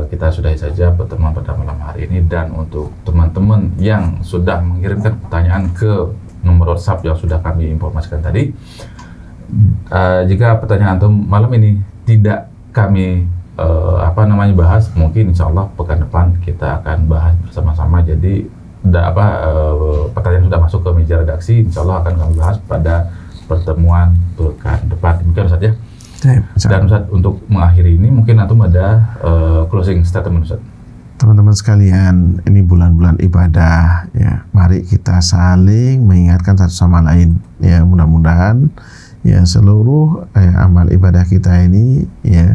kita sudahi saja pertemuan pada malam hari ini. Dan untuk teman-teman yang sudah mengirimkan pertanyaan ke nomor WhatsApp yang sudah kami informasikan tadi, jika pertanyaan antum malam ini tidak kami bahas, mungkin insya Allah pekan depan kita akan bahas bersama-sama. Jadi pertanyaan sudah masuk ke meja redaksi, insya Allah akan kami bahas pada pertemuan pekan depan. Demikian Ustaz ya. Dan Ustaz, untuk mengakhiri ini mungkin antum ada closing statement Ustaz. Teman-teman sekalian, ini bulan-bulan ibadah ya. Mari kita saling mengingatkan satu sama lain ya. Mudah-mudahan ya seluruh amal ibadah kita ini ya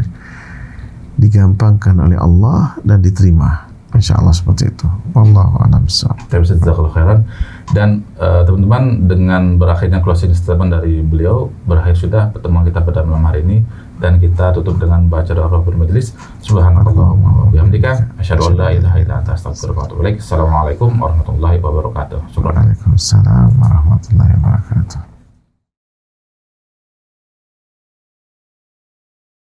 digampangkan oleh Allah dan diterima. Insya Allah seperti itu. Wallahu a'lam bishawab. Jazakallahu khairan. Dan teman-teman, dengan berakhirnya closing statement dari beliau, berakhir sudah pertemuan kita pada malam hari ini, dan kita tutup dengan baca doa Rabbul Majlis. Subhanakallahumma wa bihamdika asyhadu an la ilaha illa anta astaghfiruka wa atubu ilaik. Assalamualaikum warahmatullahi wabarakatuh. Waalaikumsalam warahmatullahi wabarakatuh.